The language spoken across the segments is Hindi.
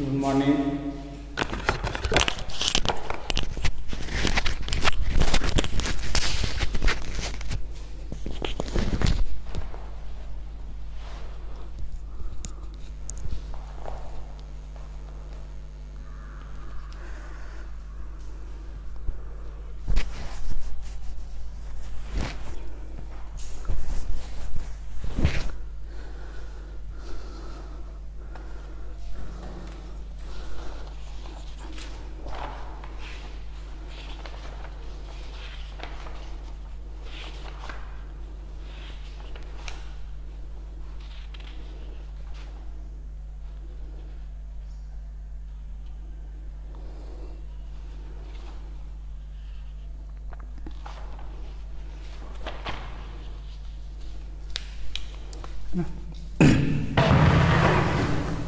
Good morning.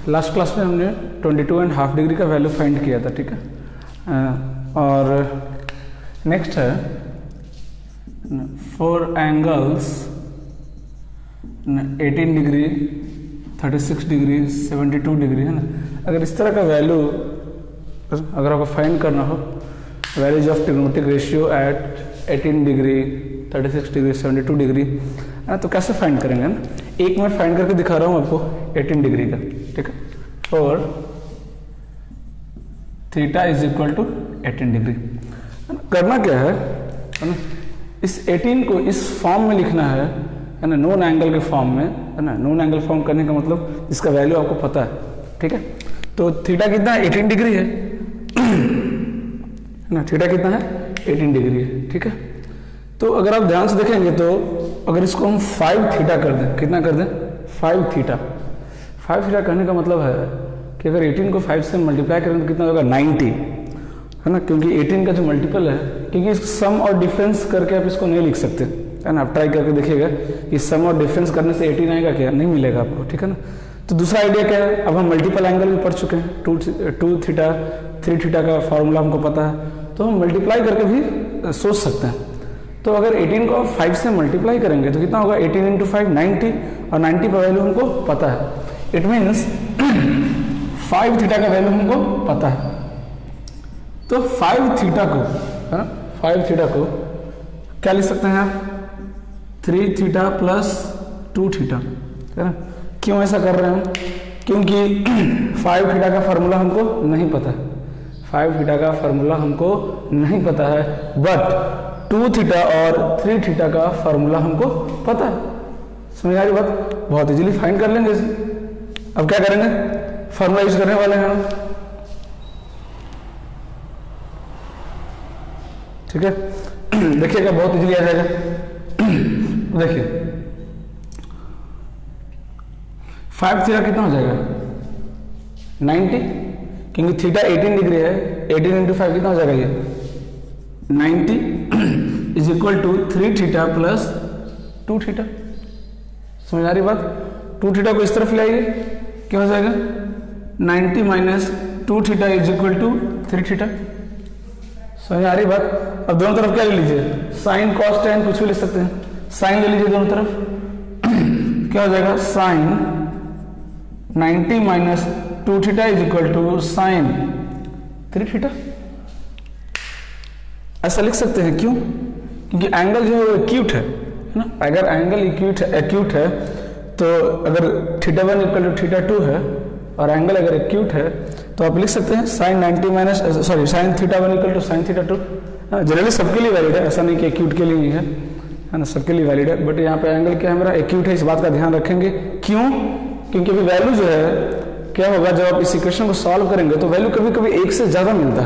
लास्ट क्लास में हमने 22.5 डिग्री का वैल्यू फाइंड किया था, ठीक है। और नेक्स्ट है for angles 18 degree 36 degree 72 degree, है ना। अगर इस तरह का वैल्यू अगर आपको फाइंड करना हो, values of trigonometric ratio at 18 degree 36 degree 72 degree, है ना, तो कैसे फाइंड करेंगे ना। एक मैं फाइंड करके दिखा रहा हूँ आपको 18 डिग्री का, ठीक है। और theta is equal to 18 degree. करना क्या है ना, इस 18 को इस फॉर्म में लिखना है ना, नोन एंगल के फॉर्म में, है ना। नोन एंगल फॉर्म करने का मतलब इसका वैल्यू आपको पता है, ठीक है। तो थीटा कितना है, 18 डिग्री है ना। थीटा कितना है, 18 डिग्री है, ठीक है। तो अगर आप ध्यान से देखेंगे तो अगर इसको हम 5 थीटा कर दें, कितना कर दें, 5 थीटा। 5 थीटा करने का मतलब है कि अगर 18 को 5 से मल्टीप्लाई करें तो कितना होगा, 90, है ना। क्योंकि 18 का जो मल्टीपल है, क्योंकि सम और डिफरेंस करके आप इसको नहीं लिख सकते, है ना। आप ट्राई करके देखिएगा कि सम और डिफरेंस करने से 18 आएगा क्या, नहीं मिलेगा आपको, ठीक है ना। तो दूसरा आइडिया क्या है, अब हम मल्टीपल एंगल भी पढ़ चुके हैं, 2 थीटा 3 थीटा का फॉर्मूला हमको पता है, तो हम मल्टीप्लाई करके भी सोच सकते हैं। तो अगर 18 को 5 से मल्टीप्लाई करेंगे तो कितना होगा, 18 इंटू 5 90, और 90 का वैल्यू हमको पता है। इट मीन्स 5 थीटा का वैल्यू हमको पता है। तो 5 थीटा को, है ना, 5 थीटा को क्या लिख सकते हैं आप, 3 थीटा प्लस 2 थीटा, है ना। क्यों ऐसा कर रहे हैं हम, क्योंकि 5 थीटा का फार्मूला हमको नहीं पता है। 5 थीटा का फार्मूला हमको नहीं पता है, बट 2 थीटा और 3 थीटा का फार्मूला हमको पता है। समझ आ रही बात, बहुत इजीली फाइंड कर लेंगे इसे। अब क्या करेंगे, फार्मूला यूज करने वाले हैं हम, ठीक है। देखिएगा बहुत इजीली आ जाएगा। देखिए 5 थीटा कितना हो जाएगा, 90, क्योंकि थीटा 18 डिग्री है। 18 इंटू 5 कितना हो जाएगा, ये 90 is equal to 3 theta plus 2 theta. समझ आ रही बात। 2 थीटा को इस तरफ ले आइए, क्या हो जाएगा, 90 minus 2 theta is equal to 3 theta. समझ आ रही बात। अब दोनों तरफ क्या ले लीजिए, साइन कॉस टेन कुछ भी ले सकते हैं, साइन ले लीजिए दोनों तरफ। क्या हो जाएगा, sine 90 minus 2 theta is equal to sine 3 theta. ऐसा लिख सकते हैं, क्यों, क्योंकि एंगल जो है वो एक्यूट है ना। अगर एंगल एक्यूट है तो अगर थीटा 1 इक्वल टू थीटा 2 है और एंगल अगर एक्यूट है तो आप लिख सकते हैं sine 90 minus sine theta 1 equal to sine theta 2। Generally सबके लिए वैलिड है, ऐसा नहीं कि एक्यूट के लिए ही है ना, सबके लिए वैलिड है। बट यहाँ पे एंगल क्या है, मेरा एक्यूट है, इस बात का ध्यान रखेंगे। क्यों, क्योंकि अभी वैल्यू जो है क्या होगा, जब आप इस इक्वेशन को सॉल्व करेंगे तो वैल्यू कभी कभी 1 से ज्यादा मिलता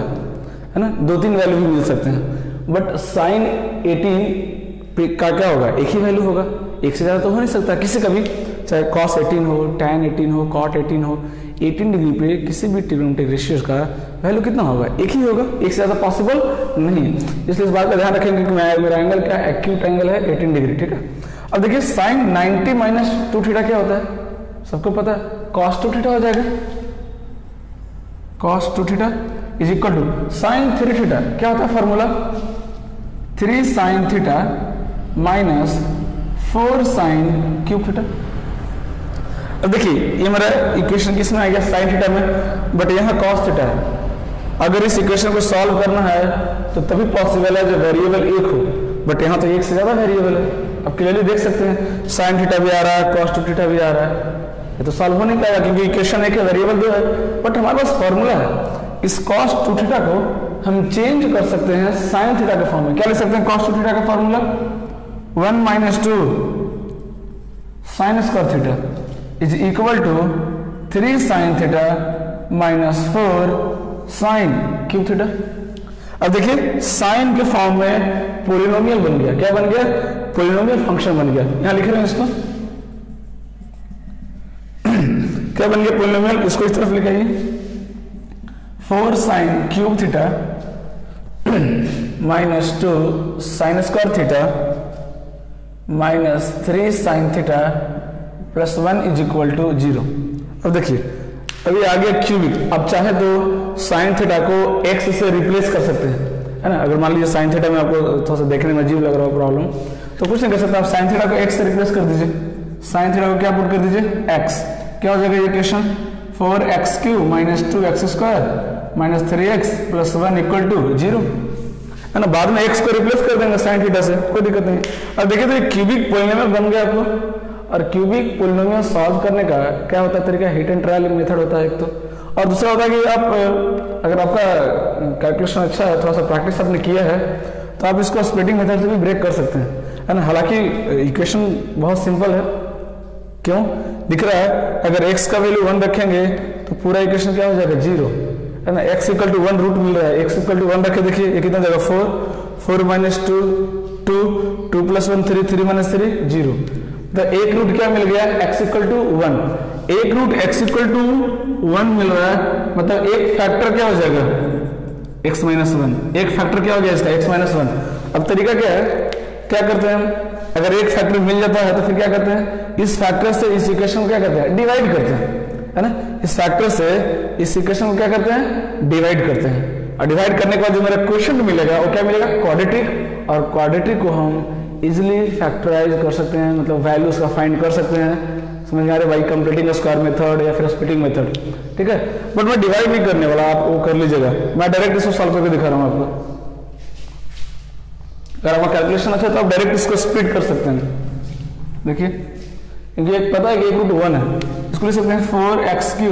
है ना, 2-3 वैल्यू भी मिल सकते हैं। बट साइन 18 का क्या होगा, एक ही वैल्यू होगा, 1 से ज्यादा तो हो नहीं सकता किसी का भी, चाहे cos 18 हो, tan 18 हो, cot 18 हो। 18 डिग्री पे किसी भी ट्रिग्नोमेट्रिक रेशियोज का वैल्यू कितना होगा, एक ही होगा, एक से ज्यादा पॉसिबल नहीं है। इसलिए इस बात का ध्यान रखेंगे कि मेरा एंगल क्या है, एक्यूट एंगल है 18 डिग्री, ठीक है। अब देखिए साइन 90 माइनस 2 थीटा क्या होता है, सबको पता है, cos 2 थीटा हो जाएगा। cos 2 theta is equal to sine 3 theta, क्या होता है formula, 3 sine theta minus 4 sine cube theta. अब देखिए ये मेरा इक्वेशन किस में आ गया, साइन थीटा में, बट यहाँ कॉस थीटा है। अगर इस इक्वेशन को सॉल्व करना है तो तभी पॉसिबल है जब वेरिएबल एक हो, बट यहाँ तो एक से ज्यादा वेरिएबल है। अब क्लियरली देख सकते हैं साइन थीटा भी आ रहा है, कॉस टू थीटा भी आ रहा है, ये तो सॉल्व हो नहीं पाएगा क्योंकि इक्वेशन एक है, वेरिएबल दो है। बट हमारे पास फॉर्मूला है, इस कॉस टू थीटा को हम चेंज कर सकते हैं साइन थीटा के फॉर्म में। क्या लिख सकते हैं कॉस टू थीटा का formula, 1 - 2 sine square theta is equal to 3 sine theta minus 4 sine cube theta. अब देखिए साइन के फॉर्म में पोलिनोमियल बन गया, क्या बन गया, पोलिनोमियल फंक्शन बन गया। यहां लिख रहे हैं इसको क्या बन गया, पोलिनोमियल। इसको इस तरफ लिखाइए, 4 sine cube theta minus 2 sine square theta minus 3 sine theta plus 1 is equal to 0। अब देखिए अभी आ गया क्यूबिक। अब चाहे तो साइन थीटा को x से रिप्लेस कर सकते हैं, है ना। अगर मान लीजिए साइन थीटा में आपको थोड़ा सा देखने में अजीब लग रहा हो प्रॉब्लम, तो कुछ नहीं कर सकते, आप साइन थीटा को x से रिप्लेस कर दीजिए। साइन थीटा को क्या पुट कर दीजिए, x। क्या हो जाएगा ये equation, 4x³ minus 2x² minus 3x plus 1 equal to 0, है ना। बाद में x को रिप्लेस कर देंगे साइन थीटा से, कोई दिक्कत नहीं। अब देखिए तो ये क्यूबिक पोलिनोमियल बन गया आपको। और क्यूबिक पोलिनोमियल सॉल्व करने का क्या होता है तरीका, हिट एंड ट्रायल मेथड होता है एक तो, और दूसरा होता है कि आप अगर आपका कैलकुलेशन अच्छा है, थोड़ा सा प्रैक्टिस आपने किया है, तो आप इसको स्प्लिटिंग मेथड से भी ब्रेक कर सकते हैं, है ना। हालांकि इक्वेशन बहुत सिंपल है, क्यों दिख रहा है, अगर x का वैल्यू 1 रखेंगे तो पूरा इक्वेशन क्या हो जाएगा, 0, है ना। x = 1 रूट मिल रहा है, x = 1 रखे, देखिए ये कितना जाएगा, 4 - 2 2 2 + 1 3 3 - 3 0। तो एक रूट क्या मिल गया, x = 1। एक रूट x = 1 मिल रहा है, मतलब एक फैक्टर क्या हो जाएगा, x - 1। एक फैक्टर क्या हो गया इसका, x - 1। अब तरीका क्या है, क्या करते हैं हम, अगर एक फैक्टर मिल जाता है तो फिर क्या करते हैं, इस फैक्टर से इस इक्वेशन को क्या करते हैं, डिवाइड करते हैं, है ना। इस फैक्टर से इस इक्वेशन को क्या करते हैं, डिवाइड करते हैं। और डिवाइड करने के बाद जो मेरा क्वेश्चन मिलेगा वो क्या मिलेगा, क्वाड्रेटिक। और क्वाड्रेटिक को हम इजिली फैक्टराइज कर सकते हैं, मतलब वैल्यूज का फाइंड कर सकते हैं, समझ में आ रहे भाई, कंप्लीटिंग स्क्वायर मेथड या फिर स्प्लिटिंग मेथड, ठीक है। बट मैं डिवाइड नहीं करने वाला, आप वो कर लीजिएगा, मैं डायरेक्ट इसको सॉल्व करके दिखा रहा हूँ आपको। अगर आपका कैलकुलेशन अच्छा है तो आप डायरेक्ट इसको स्प्लिट कर सकते हैं। देखिए क्योंकि एक पता है कि एक रूट 1 है, इसको लिख सकते हैं 4x³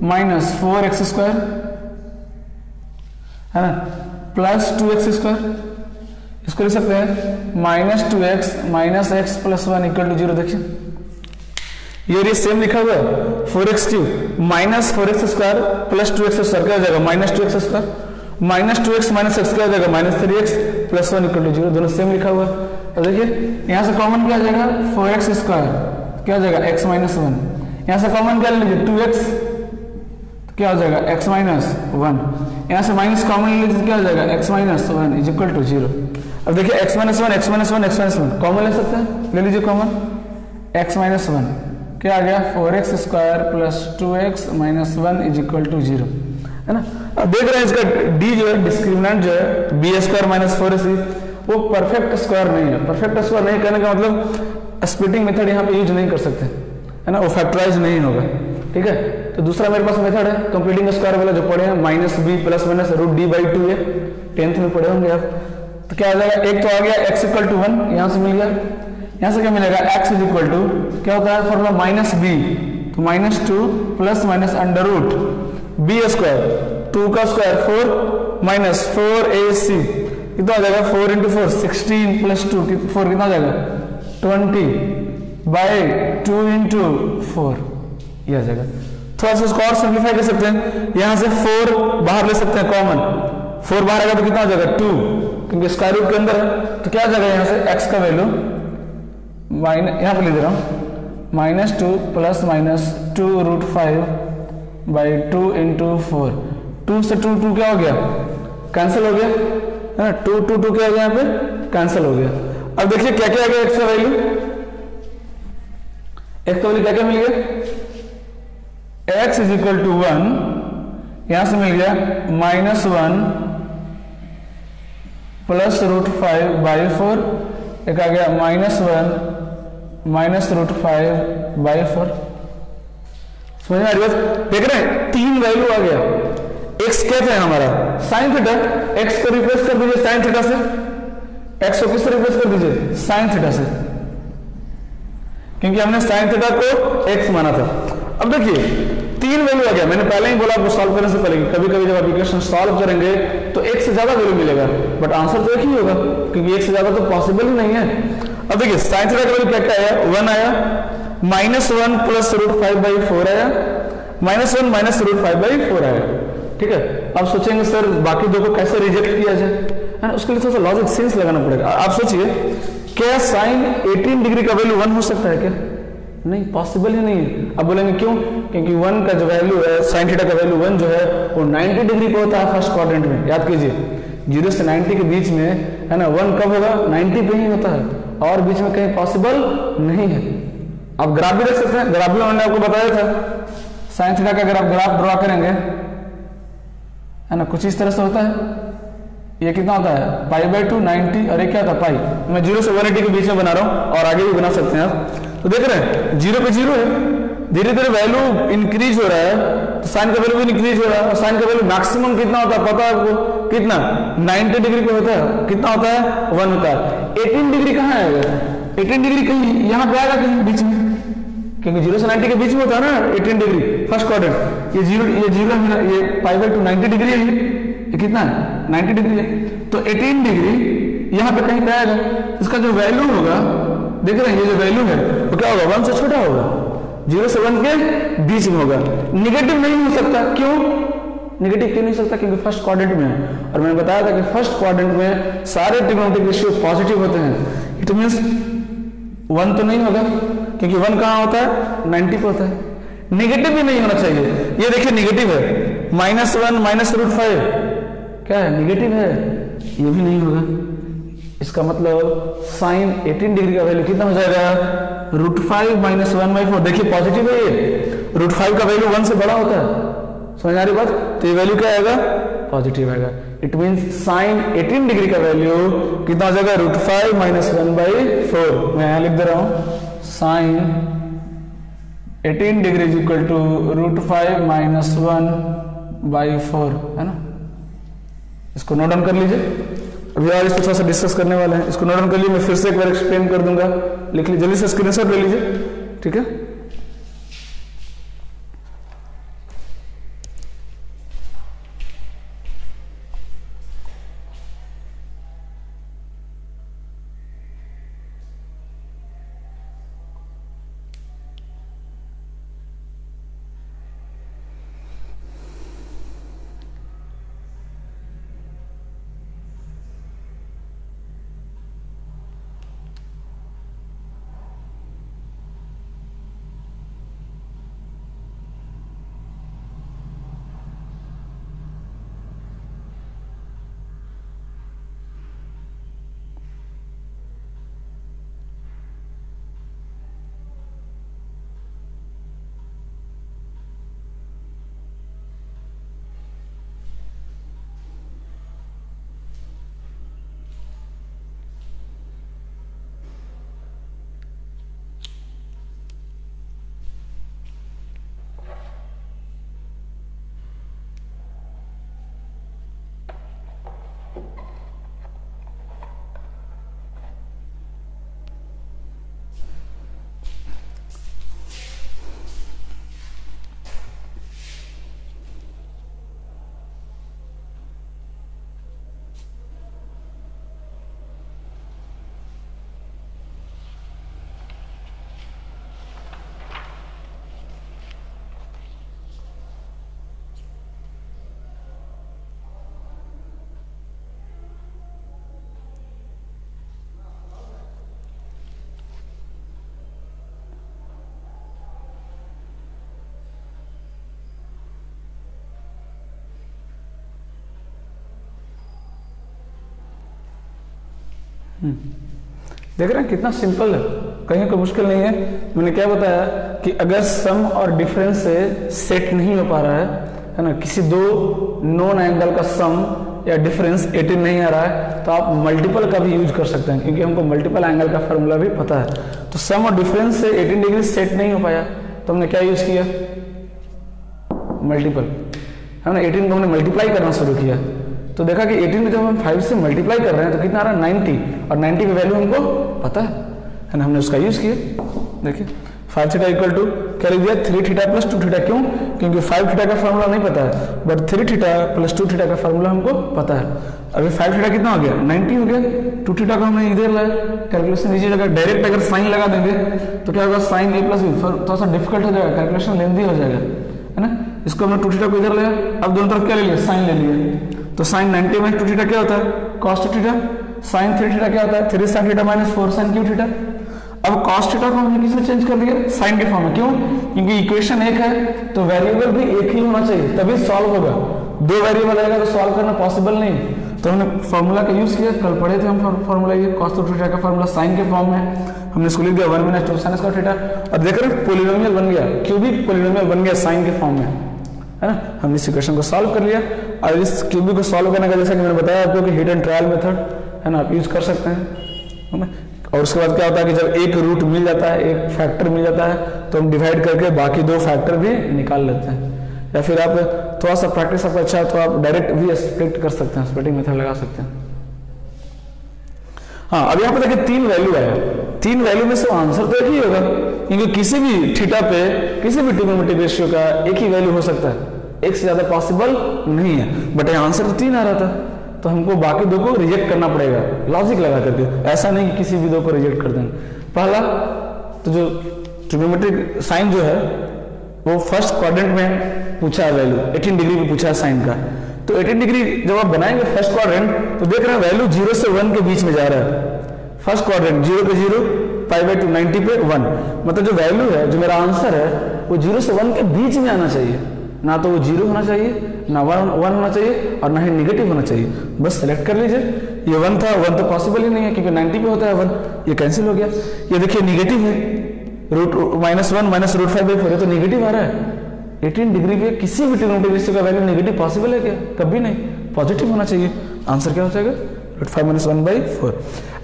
माइनस 4x², है ना, प्लस 2x²। इसको लिख सकते हैं -2x minus x plus 1 equal to 0। देखिए ये सेम लिखा हुआ है, 4x³ minus 4x² plus 2x² क्या हो जाएगा, -2x² minus 2x minus x क्या हो जाएगा, -3x प्लस 1 इक्वल टू 0। दोनों सेम लिखा हुआ है। तो देखिए यहाँ से कॉमन क्या आ जाएगा, 4x² क्या हो जाएगा, x - 1। यहाँ से कॉमन क्या ले लीजिए, 2x क्या हो जाएगा, x - 1। यहाँ से माइनस कॉमन ले लीजिए, क्या हो जाएगा, x - 1 इज इक्वल टू 0। अब देखिए x - 1 x - 1 कॉमन ले सकते हैं, ले लीजिए कॉमन, x - 1 क्या आ गया, 4x² plus 2x minus 1 is equal to 0, है ना। अब देख रहे हैं इसका d जो है, डिस्क्रिमिनेंट जो है b² माइनस 4ac, वो परफेक्ट स्क्वायर नहीं है। परफेक्ट स्क्वायर नहीं करने का मतलब स्प्लिटिंग मेथड यहाँ पे यूज नहीं कर सकते, है ना, वो फैक्टराइज नहीं होगा, ठीक है। तो दूसरा मेरे पास मेथड है कंप्लीटिंग स्क्वायर वाला, जो पढ़े हैं, -b प्लस माइनस √d/2 है, 10th में पढ़े होंगे आप। तो क्या आ जाएगा, एक तो आ गया x = 1, यहाँ से मिल गया, यहाँ से क्या मिलेगा, x इज इक्वल टू क्या होता है फॉर्मूला, -b, तो -2 प्लस माइनस √b², 2 का स्क्वायर 4 माइनस 4ac कितना आ जाएगा, 4 × 4 16 प्लस 2 4 कितना आ जाएगा, 20/2 × 4, ये आ जाएगा। थोड़ा सा इसको और सिंप्लीफाई कर सकते हैं, यहाँ से 4 बाहर ले सकते हैं कॉमन, 4 बाहर आएगा तो कितना आ जाएगा, 2, क्योंकि स्क्वायर रूट के अंदर है। तो क्या आ जाएगा यहाँ से, x का वैल्यू यहाँ पे ले दे रहा हूँ, -2 प्लस माइनस 2√5/2 × 4, 2 से 2 क्या हो गया, कैंसिल हो गया, है ना, 2 क्या हो गया, यहाँ पे कैंसिल हो गया। अब देखिए क्या क्या आ गया, x का वैल्यू, x का वैल्यू क्या क्या मिल गया, x इज इक्वल टू 1, यहां से मिल गया -1 प्लस √5/4, एक आ गया -1 माइनस √5/4, समझ में आ रही बात? देख रहे हैं 3 वैल्यू आ गया। एक्स क्या था हमारा साइन थीटा, एक्स को रिप्लेस कर दीजिए साइन थीटा से, एक्स को किससे रिप्लेस कर दीजिए साइन थीटा से, क्योंकि हमने साइन थीटा को एक्स माना था। अब देखिए 3 वैल्यू आ गया, मैंने पहले ही बोला आपको सॉल्व करने से पहले कभी कभी जब आप इक्वेशन सॉल्व करेंगे तो एक से ज्यादा वैल्यू मिलेगा, बट आंसर तो एक ही होगा क्योंकि एक से ज्यादा तो पॉसिबल ही नहीं है। अब देखिए साइन थीटा का वैल्यू क्या क्या आया, 1 आया, -1 प्लस √5/4 आया, -1 माइनस √5/4 आया। ठीक है, अब सोचेंगे सर बाकी दो को कैसे रिजेक्ट किया जाए, है ना, उसके लिए थोड़ा सा लॉजिक सेंस लगाना पड़ेगा। आप सोचिए क्या साइन 18 डिग्री का वैल्यू 1 हो सकता है क्या? नहीं, पॉसिबल ही नहीं है। अब बोलेंगे क्यों? क्योंकि 1 का जो वैल्यू है साइन थीटा का वैल्यू 1 जो है वो 90 डिग्री पे होता है फर्स्ट क्वाड्रेंट में। याद कीजिए 0 से 90 के बीच में, है ना, 1 कब होगा 90 पे ही होता है, और बीच में कहीं पॉसिबल नहीं है। आप ग्राफ भी देख सकते हैं, ग्राफ भी उन्होंने आपको बताया था। साइन थीटा का अगर आप ग्राफ ड्रॉ करेंगे, है ना, कुछ इस तरह से होता है। ये कितना होता है π/2 90, और ये क्या था पाई। मैं 0 से 180 के बीच में बना रहा हूं, और आगे भी बना सकते हैं आप। तो देख रहे हैं 0 पे 0 है, धीरे धीरे वैल्यू इंक्रीज हो रहा है, तो साइन का वैल्यू भी इंक्रीज हो रहा है। और साइन का वैल्यू मैक्सिमम कितना होता है पता है आपको? कितना 90 डिग्री पे होता है। कितना होता है 1 होता है। 18 डिग्री कहाँ आएगा? 18 डिग्री कहीं यहाँ पे आएगा कहीं बीच में, क्योंकि 0 से 90 के बीच में होता है ना 18 डिग्री फर्स्ट क्वाड्रेंट। ये 0 है, ये π/2 90 डिग्री है, ये कितना है 90 डिग्री है। तो 18 डिग्री यहाँ पे कहीं पे आएगा, इसका जो वैल्यू होगा देख रहे हैं, ये जो वैल्यू है वो क्या होगा 1 से छोटा होगा, 0 से 1 के बीच में होगा। निगेटिव नहीं हो सकता, क्यों निगेटिव क्यों नहीं हो सकता? क्योंकि फर्स्ट क्वाड्रेंट में है, और मैंने बताया था कि फर्स्ट क्वाड्रेंट में सारे ट्रिग्नोमेट्रिक रेशियो पॉजिटिव होते हैं। इट मींस 1 तो नहीं होगा, क्योंकि 1 कहाँ होता है 90 पे होता है। निगेटिव भी नहीं होना चाहिए। ये देखिए निगेटिव है, -1 माइनस √5 क्या है निगेटिव है, ये भी नहीं होगा। इसका मतलब साइन 18 डिग्री का वैल्यू कितना हो जाएगा √5 माइनस 1/4। देखिए पॉजिटिव है, ये √5 का वैल्यू 1 से बड़ा होता है। समझ आ रही बात? तो ये वैल्यू क्या आएगा पॉजिटिव आएगा। इट मींस साइन 18 डिग्री का वैल्यू कितना हो जाएगा √5 माइनस 1/4। मैं यहां लिख दे रहा हूं sine 18 degree is equal to √5 minus 1/4, है ना। इसको नोट डाउन कर लीजिए। अभी और इसको थोड़ा सा डिस्कस करने वाले हैं। इसको नोट डाउन कर लीजिए, मैं फिर से एक बार एक्सप्लेन कर दूंगा। लिख लीजिए, जल्दी से स्क्रीनशॉट ले लीजिए, ठीक है। देख रहे हैं कितना सिंपल है, कहीं कोई मुश्किल नहीं है। मैंने क्या बताया कि अगर सम और डिफरेंस से सेट नहीं हो पा रहा है ना, किसी दो नॉन एंगल का सम या डिफरेंस 18 नहीं आ रहा है, तो आप मल्टीपल का भी यूज कर सकते हैं, क्योंकि हमको मल्टीपल एंगल का फॉर्मूला भी पता है। तो सम और डिफरेंस से 18 डिग्री सेट नहीं हो पाया, तो हमने क्या यूज किया मल्टीपल है ना, 18 को हमने मल्टीप्लाई करना शुरू किया तो देखा कि 18 को जब हम 5 से मल्टीप्लाई कर रहे हैं तो कितना आ रहा है 90, और 90 की वैल्यू हमको पता है ना, हमने उसका यूज किया। देखिए 5 थीटा इक्वल टू क्या लिख दिया 3 थीटा प्लस 2 थीटा, क्यों? क्योंकि 5 थीटा का फार्मूला नहीं पता है, बट 3 थीटा प्लस 2 थीटा का फार्मूला हमको पता है। अभी 5 थीटा कितना हो गया 90 हो गया, 2 थीटा को हमने इधर लाया, कैलकुलेशन नीचे जगह डायरेक्ट अगर साइन लगा देंगे तो क्या होगा साइन a प्लस बी, थोड़ा सा डिफिकल्ट हो जाएगा, कैलकुलेशन लेंथी हो जाएगा है ना। इसको हमने 2 थीटा को इधर लिया, अब दोनों तरफ क्या ले लिया साइन ले लिया, तो साइन 90 माइनस 2 थीटा क्या होता है cos 2 थीटा, साइन 3 थीटा क्या होता है 3 sin theta minus 4 sin Q theta. अब cos थीटा को हमने किसमें चेंज कर दिया साइन के फॉर्म में, क्यों? क्योंकि इक्वेशन एक है तो वेरिएबल भी एक ही होना चाहिए तभी सॉल्व होगा, 2 वेरिएबल रहेगा तो सॉल्व करना पॉसिबल नहीं, तो हमने फॉर्मूला का यूज किया, कल पढ़े थे हम फॉर्मूला, ये cos 2 थीटा का फॉर्मूला साइन के फॉर्म में हमने इसको लिख दिया 1 - 2 sin स्क्वायर थीटा, और देख रहे पॉलिनोमियल बन गया, क्यूबिक पॉलिनोमियल बन गया साइन के फॉर्म में है ना। हमने इस इक्वेशन को सॉल्व कर लिया, और इस क्यूबिक को सॉल्व करने का जैसा कि मैंने बताया आपको कि हिट एंड ट्रायल मेथड है ना, आप यूज कर सकते हैं है ना। और उसके बाद क्या होता है कि जब एक रूट मिल जाता है, एक फैक्टर मिल जाता है, तो हम डिवाइड करके बाकी 2 फैक्टर भी निकाल लेते हैं, या फिर आप थोड़ा सा प्रैक्टिस आपका अच्छा है तो आप डायरेक्ट भी स्प्लिट कर सकते हैं, स्प्लिटिंग मेथड लगा सकते हैं। हाँ, अब यहाँ पे देखिए 3 वैल्यू आया, 3 वैल्यू में से आंसर तो एक ही होगा, क्योंकि किसी भी थीटा पे किसी भी ट्रिग्नोमेट्रिक रेशियो का एक ही वैल्यू हो सकता है, एक से ज्यादा पॉसिबल नहीं है, बट यहाँ आंसर तो 3 आ रहा था, तो हमको बाकी 2 को रिजेक्ट करना पड़ेगा लॉजिक लगा करके, ऐसा नहीं कि किसी भी 2 को रिजेक्ट कर देंगे। पहला तो जो ट्रिग्नोमेट्रिक साइन जो है वो फर्स्ट क्वाड्रेंट में पूछा है वैल्यू, 18 डिग्री पे पूछा है साइन का, तो 18 डिग्री जब आप बनाएंगे फर्स्ट क्वाड्रेंट तो देख रहे हैं वैल्यू 0 से 1 के बीच में जा रहा है, फर्स्ट क्वाड्रेंट 0 पे 0 π/2 90 पे 1, मतलब जो वैल्यू है जो मेरा आंसर है वो 0 से 1 के बीच में आना चाहिए, ना तो वो 0 होना चाहिए, ना 1 होना चाहिए, और ना ही नेगेटिव होना चाहिए, बस सेलेक्ट कर लीजिए। ये 1 था, 1 तो पॉसिबल ही नहीं है क्योंकि 90 पे होता है 1, ये कैंसिल हो गया। ये देखिए नेगेटिव है, -1 - √5/4, ये तो नेगेटिव आ रहा है। 18 डिग्री पे किसी भी ट्रिग्नोमेट्रिक रेशियो का वैल्यू नेगेटिव पॉसिबल है क्या? कभी नहीं, पॉजिटिव होना चाहिए। आंसर क्या हो जाएगा √5 - 1/4।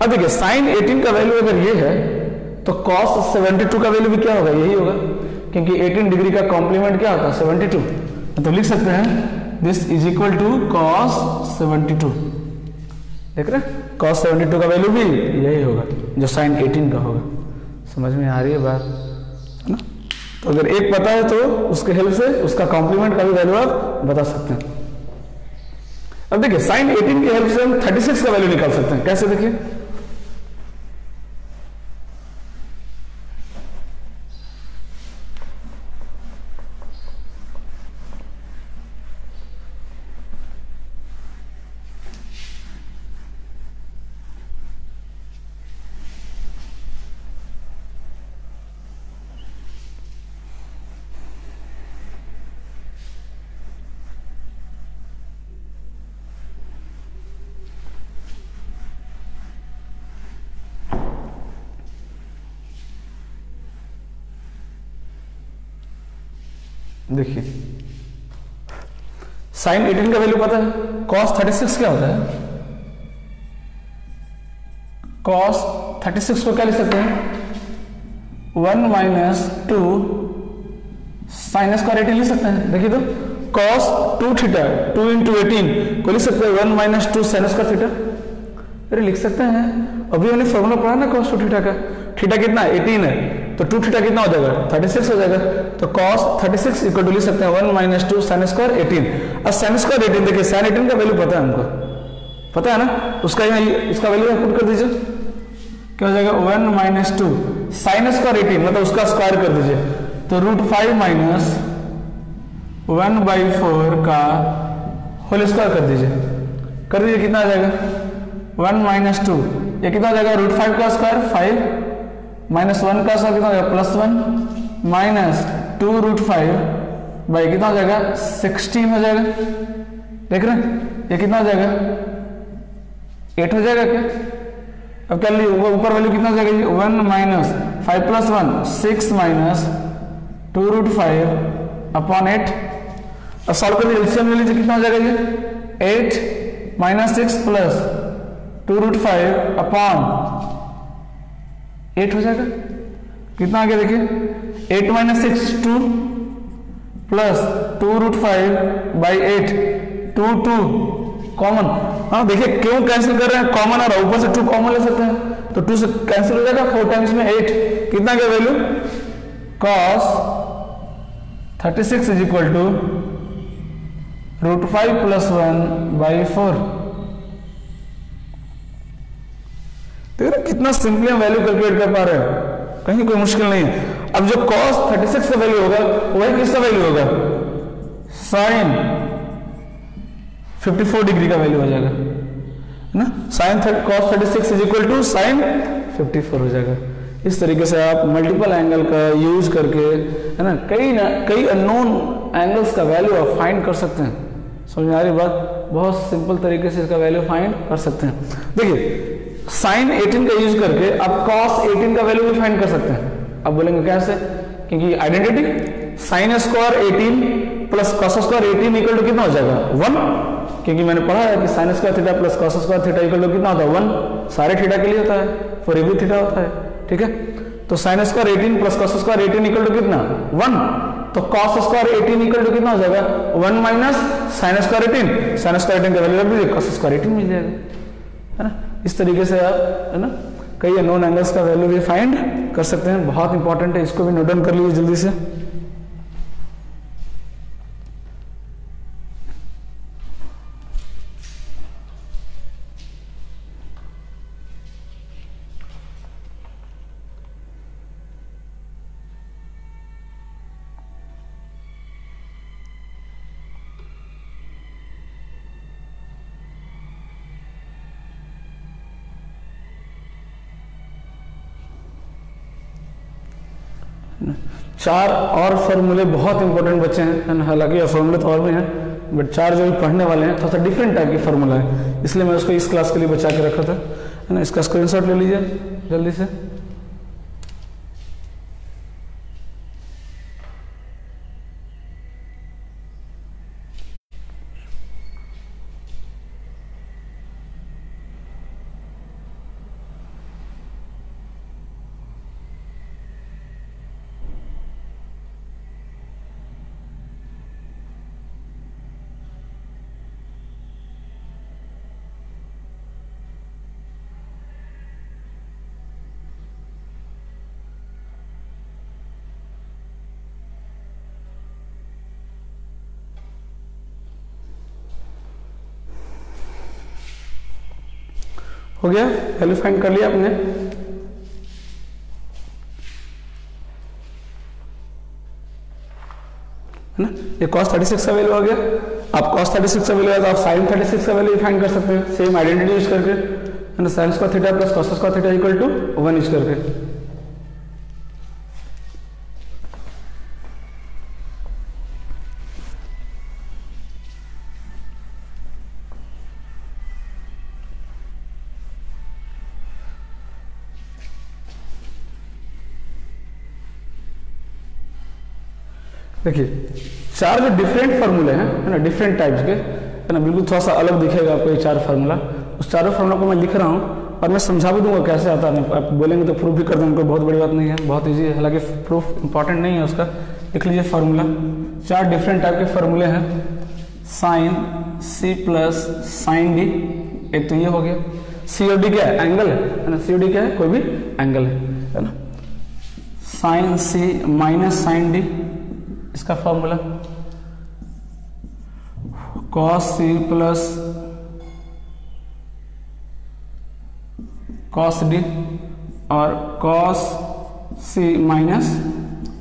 अब देखिए साइन 18 का वैल्यू अगर ये है तो cos 72 का वैल्यू भी क्या होगा, यही होगा, क्योंकि 18 डिग्री का कॉम्प्लीमेंट क्या होता है 72, तो लिख सकते हैं this is equal to cos 72। देख रहे हैं cos 72 का वैल्यू भी यही होगा जो साइन 18 का होगा। समझ में आ रही है बात है ना। तो अगर एक पता है तो उसके हेल्प से उसका कॉम्प्लीमेंट का भी वैल्यू आप बता सकते हैं। अब देखिए साइन 18 की हेल्प से हम 36 का वैल्यू निकाल सकते हैं, कैसे देखिए देखिए साइन 18 का वैल्यू पता है, cos 36 क्या होता है, cos 36 को क्या लिख सकते हैं 1 - 2 sin स्क्वायर 18 लिख सकते हैं। देखिए तो cos 2 थीटा 2 × 18 को लिख सकते हैं 1 - 2 sin स्क्वायर थीटा, अरे लिख सकते हैं। अभी हमने फॉर्मूला पढ़ा ना cos 2 थीटा का, थीटा कितना 18 है तो 2 थीटा कितना हो जाएगा 36 हो जाएगा, तो cos 36 इक्वल टू लिख सकते हैं 1 - 2 sin स्क्वायर 18। अब sin स्क्वायर 18 देखिए sin 18 का वैल्यू पता है हमको, पता है ना, उसका यहाँ इसका वैल्यू पुट कर दीजिए, क्या हो जाएगा 1 - 2 sin स्क्वायर 18 मतलब उसका स्क्वायर कर दीजिए, तो √5 - 1/4 का होल स्क्वायर कर दीजिए कितना आ जाएगा 1 - 2, ये कितना आ जाएगा √5 का स्क्वायर 5 -1 का स्क्वायर कितना हो जाएगा +1 -2 √5 बाई कितना हो जाएगा 16 हो जाएगा। देख रहे हैं ये कितना हो जाएगा 8 हो जाएगा क्या। अब क्या लीजिए ऊपर वैल्यू कितना हो जाएगा 1 - 5 + 1 6 - 2 √5/8। अब सॉल्व कर एलसीएम ले लीजिए कितना हो जाएगा ये 8 - 6 + 2 √5/8 हो जाएगा। कितना आ गया देखिए 8 - 6 2 प्लस 2√5/8, 2 कॉमन। हाँ देखिए क्यों कैंसिल कर रहे हैं, कॉमन आ रहा है, ऊपर से 2 कॉमन ले सकते हैं, तो 2 से कैंसिल हो जाएगा, 4 टाइम्स में 8, कितना का value cos 36 is equal to √5 + 1/4। देखो कितना सिंपली हम वैल्यू कैलकुलेट कर पा रहे हैं, कहीं कोई मुश्किल नहीं है। अब जो cos 36 का वैल्यू होगा वही किसका वैल्यू होगा, sin 54 डिग्री का वैल्यू हो जाएगा, है ना। cos 36 is equal to sin 54 हो जाएगा। इस तरीके से आप मल्टीपल एंगल का यूज करके, है ना, कई अननोन एंगल्स का वैल्यू आप फाइंड कर सकते हैं। समझ में आ रही बात, बहुत सिंपल तरीके से इसका वैल्यू फाइंड कर सकते हैं। देखिए sin 18 का यूज करके आप cos 18 का वैल्यू भी फाइंड कर सकते हैं। अब बोलेंगे कैसे, क्योंकि identity sin square 18 plus cos square 18 equal to कितना हो जाएगा 1, क्योंकि मैंने पढ़ा है कि sin square theta plus cos square theta equal to कितना होता है 1, सारे थीटा के लिए होता है, फॉर एवरी थीटा होता है, ठीक है। तो sin square 18 plus cos square 18 equal to कितना 1, तो cos स्क्वायर 18 इक्वल टू कितना हो जाएगा 1 minus sin square 18, sin square 18 का वैल्यू रख दीजिए, cos स्क्वायर 18 मिल जाएगा, है ना। इस तरीके से आप, है ना, कई अननोन एंगल्स का वैल्यू भी फाइंड कर सकते हैं। बहुत इंपॉर्टेंट है, इसको भी नोट डाउन कर लीजिए जल्दी से। चार और फॉर्मूले बहुत इंपॉर्टेंट बचे हैं, हालांकि ये फॉर्मूले तो और भी हैं, बट चार जो भी पढ़ने वाले हैं थोड़ा सा डिफरेंट टाइप की फॉर्मूला है, इसलिए मैं उसको इस क्लास के लिए बचा के रखा था, है ना। इसका स्क्रीनशॉट ले लीजिए जल्दी से। हो गया, वैल्यू फाइंड कर लिया आपने। है ना, ये cos 36 का वैल्यू आ गया। आप cos 36 का वैल्यू है तो आप sin 36 का वैल्यू फाइंड कर सकते हैं, सेम आइडेंटिटी यूज करके, है ना। sin square theta plus cos square theta equal to 1 use करके। देखिए चार जो डिफरेंट फार्मूले हैं, है ना, डिफरेंट टाइप्स के, है ना, बिल्कुल थोड़ा सा अलग दिखेगा आपको ये चार फार्मूला। उस चारों फार्मूला को मैं लिख रहा हूँ और मैं समझा भी दूंगा कैसे आता है। आप बोलेंगे तो प्रूफ भी कर देंगे, कोई बहुत बड़ी बात नहीं है, बहुत ईजी है, हालांकि प्रूफ इंपॉर्टेंट नहीं है उसका। लिख लीजिए फार्मूला, चार डिफरेंट टाइप के फार्मूले हैं। Sine C plus sine D, एक तो ये हो गया। सी और डी क्या है, एंगल है ना, सी और डी क्या है, कोई भी एंगल है ना। Sign C minus sine D, इसका formula cos c plus cos d और cos c minus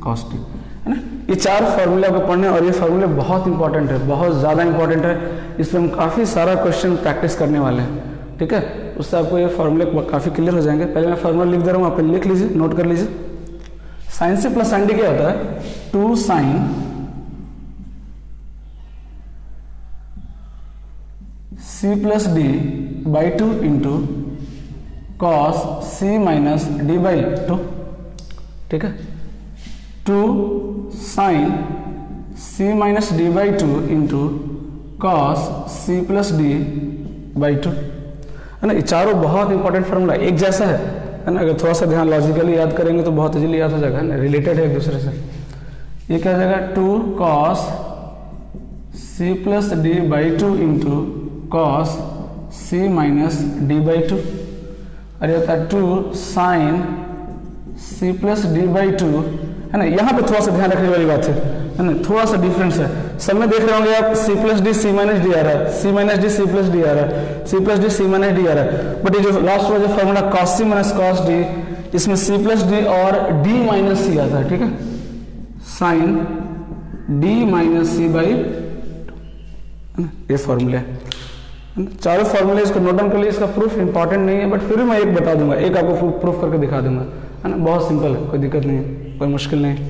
cos d, है ना। ये चार फॉर्मूले आपको पढ़ने, और ये फॉर्मूले बहुत इंपॉर्टेंट है, बहुत ज़्यादा इंपॉर्टेंट है। इसमें हम काफ़ी सारा क्वेश्चन प्रैक्टिस करने वाले हैं, ठीक है। उससे आपको ये फॉर्मूले काफ़ी क्लियर हो जाएंगे। पहले मैं फॉर्मूला लिख दे रहा हूँ, आप लिख लीजिए, नोट कर लीजिए। Sine C plus sine D क्या होता है, 2 sine C plus D by 2 into cos C minus D by 2, ठीक है। 2 sine C minus D by 2 into cos C plus D by 2, है ना। ये चारों बहुत इंपॉर्टेंट फॉर्मूला एक जैसा है ना। अगर थोड़ा सा ध्यान लॉजिकली याद करेंगे तो बहुत इजीली याद हो जाएगा, है ना, रिलेटेड है एक दूसरे से। ये क्या हो जाएगा 2 cos c plus D by two into cos c minus D by two, और ये होता है 2 sine c plus D by two, है ना। यहाँ पे थोड़ा सा ध्यान रखने वाली बात है ना, थोड़ा सा डिफरेंस है। सब में देख रहे होंगे आप c plus D C minus D आ रहा है, c minus D C plus D आ रहा है, c plus D C minus D आ रहा है, बट ये जो लास्ट वाला जो formula cos c minus cos D, इसमें c प्लस डी और d माइनस c आता है, ठीक है, sine d minus c by, ये फॉर्मूला है। चारों फॉर्मूले इसको नोट डाउन कर लिए, इसका प्रूफ इंपॉर्टेंट नहीं है, बट फिर भी मैं एक बता दूंगा, एक आपको प्रूफ करके दिखा दूंगा, है ना। बहुत सिंपल है, कोई दिक्कत नहीं है, कोई मुश्किल नहीं।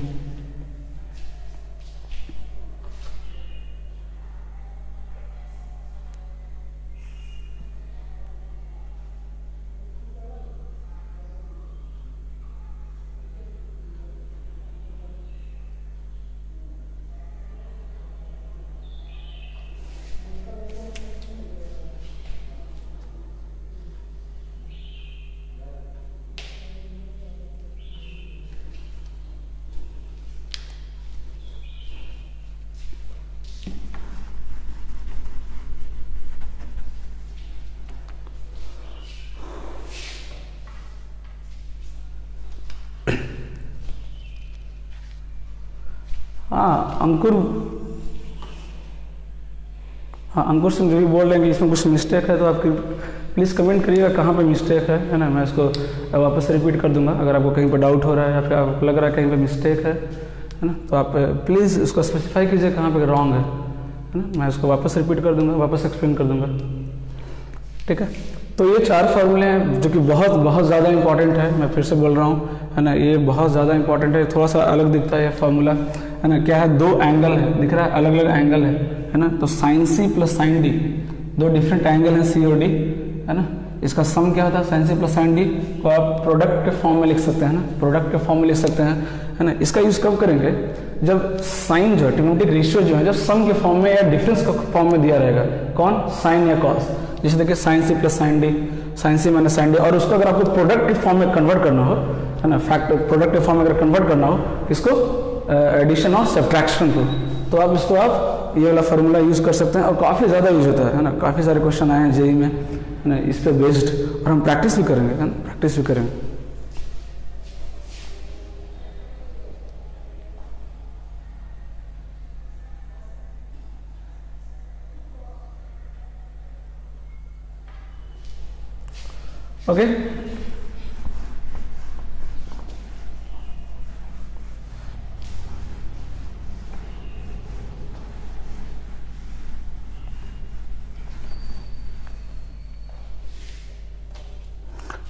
अंकुर सिंह जो भी बोल रहे हैं कि इसमें कुछ मिस्टेक है, तो आप प्लीज़ कमेंट करिएगा कहाँ पे मिस्टेक है ना। मैं इसको वापस से रिपीट कर दूंगा, अगर आपको कहीं पे डाउट हो रहा है या फिर आपको लग रहा है कहीं पे मिस्टेक है ना, तो आप प्लीज़ उसको स्पेसिफाई कीजिए कहाँ पे रॉन्ग है ना। मैं इसको वापस रिपीट कर दूंगा, वापस एक्सप्लेन कर दूंगा, ठीक है। तो ये 4 फार्मूले हैं जो कि बहुत ज़्यादा इंपॉर्टेंट है, मैं फिर से बोल रहा हूँ, है ना। ये बहुत ज़्यादा इंपॉर्टेंट है, थोड़ा सा अलग दिखता है ये फार्मूला, है ना। क्या है, 2 एंगल है, दिख रहा है, अलग अलग एंगल है ना। तो sine C plus sine D, 2 different angle हैं सी और डी, है ना। इसका सम क्या होता है, sine C plus sine D को आप प्रोडक्ट के फॉर्म में लिख सकते हैं ना, प्रोडक्ट के फॉर्म में लिख सकते हैं, है ना। इसका यूज़ कब करेंगे, जब साइन जो है, ट्रिग्नोमेट्रिक रेशियो जो है, जब सम के फॉर्म में या डिफरेंस के फॉर्म में दिया रहेगा, कौन, साइन या कॉस। जैसे देखिए sine C plus sine D, sine C minus sine D, और उसको अगर आपको प्रोडक्ट के फॉर्म में कन्वर्ट करना हो, है ना, फैक्ट प्रोडक्ट के फॉर्म में अगर कन्वर्ट करना हो इसको एडिशन और सब्ट्रैक्शन को, तो आप इसको आप ये वाला फार्मूला यूज़ कर सकते हैं, और काफ़ी ज़्यादा यूज होता है ना। काफ़ी सारे क्वेश्चन आए हैं जेई में, है ना, इस पे बेस्ड, और हम प्रैक्टिस भी करेंगे, है ना, प्रैक्टिस भी करेंगे। ओके,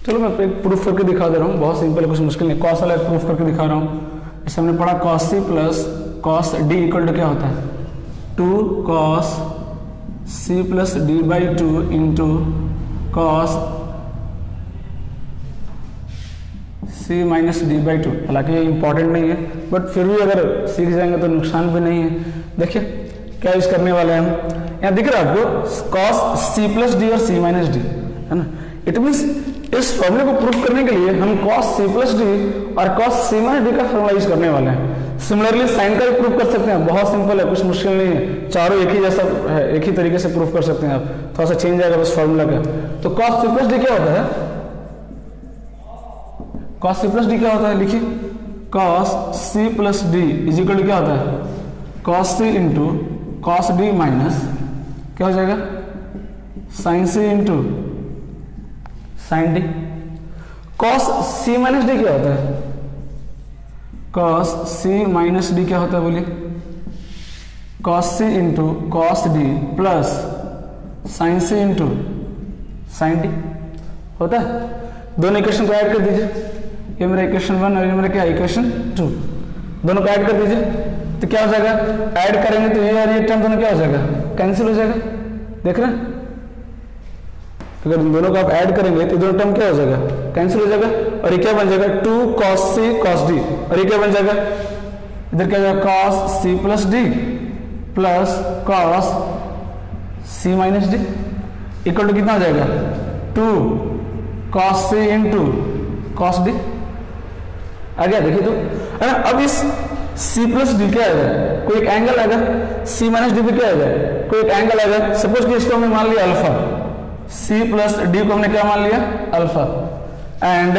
चलो मैं एक प्रूफ करके दिखा दे रहा हूँ, बहुत सिंपल है, कुछ मुश्किल नहीं। कॉस वाला प्रूफ करके दिखा रहा हूँ। इसे हमने पढ़ा cos C plus cos D equal to क्या होता है, 2 cos c plus D by two into cos c minus D by two. हालांकि ये इंपॉर्टेंट नहीं है, बट फिर भी अगर सीख जाएंगे तो नुकसान भी नहीं है। देखिए क्या यूज करने वाले हैं हम, यहाँ दिख रहा है आपको कॉस c प्लस डी और c माइनस डी, है ना। इट मीन्स इस फॉर्मूले को प्रूफ करने के लिए हम cos c प्लस डी और cos c माइनस डी का फॉर्मूला यूज करने वाले हैं। सिमिलरली साइन का भी प्रूफ कर सकते हैं, बहुत सिंपल है, कुछ मुश्किल नहीं है, चारों एक ही जैसा है, एक ही तरीके से प्रूफ कर सकते हैं आप, थोड़ा सा चेंज आएगा बस फॉर्मूला का। तो cos c प्लस डी क्या होता है, cos c प्लस डी क्या होता है, लिखिए cos c plus D is equal to क्या होता है, cos c into cos D minus क्या हो जाएगा, sin c into sin D. cos c minus D क्या होता है, cos c माइनस डी क्या होता है बोलिए, cos c into cos D plus sin c into sin D होता है। दोनों इक्वेशन को ऐड कर दीजिए, ये मेरा इक्वेशन 1 और ये मेरा क्या इक्वेशन 2, दोनों को ऐड कर दीजिए तो क्या हो जाएगा, ऐड करेंगे तो ये और ये टर्म दोनों क्या हो जाएगा, कैंसिल हो जाएगा। देख रहे हैं, अगर इन दोनों को आप ऐड करेंगे तो दोनों टर्म क्या हो जाएगा, कैंसिल हो जाएगा, और ये क्या बन जाएगा 2 cos c cos d, और ये क्या बन जाएगा, इधर क्या जाएगा cos c plus D plus cos c minus D equal to कितना हो जाएगा 2 cos c into cos d। आ गया, देखिए तो, है ना। अब इस सी प्लस डी क्या आएगा, कोई एक एंगल आएगा, सी माइनस डी भी क्या आएगा, कोई एक एंगल आएगा। सपोज कि इसको हमने मान लिया अल्फा, सी प्लस डी को हमने क्या मान लिया alpha, and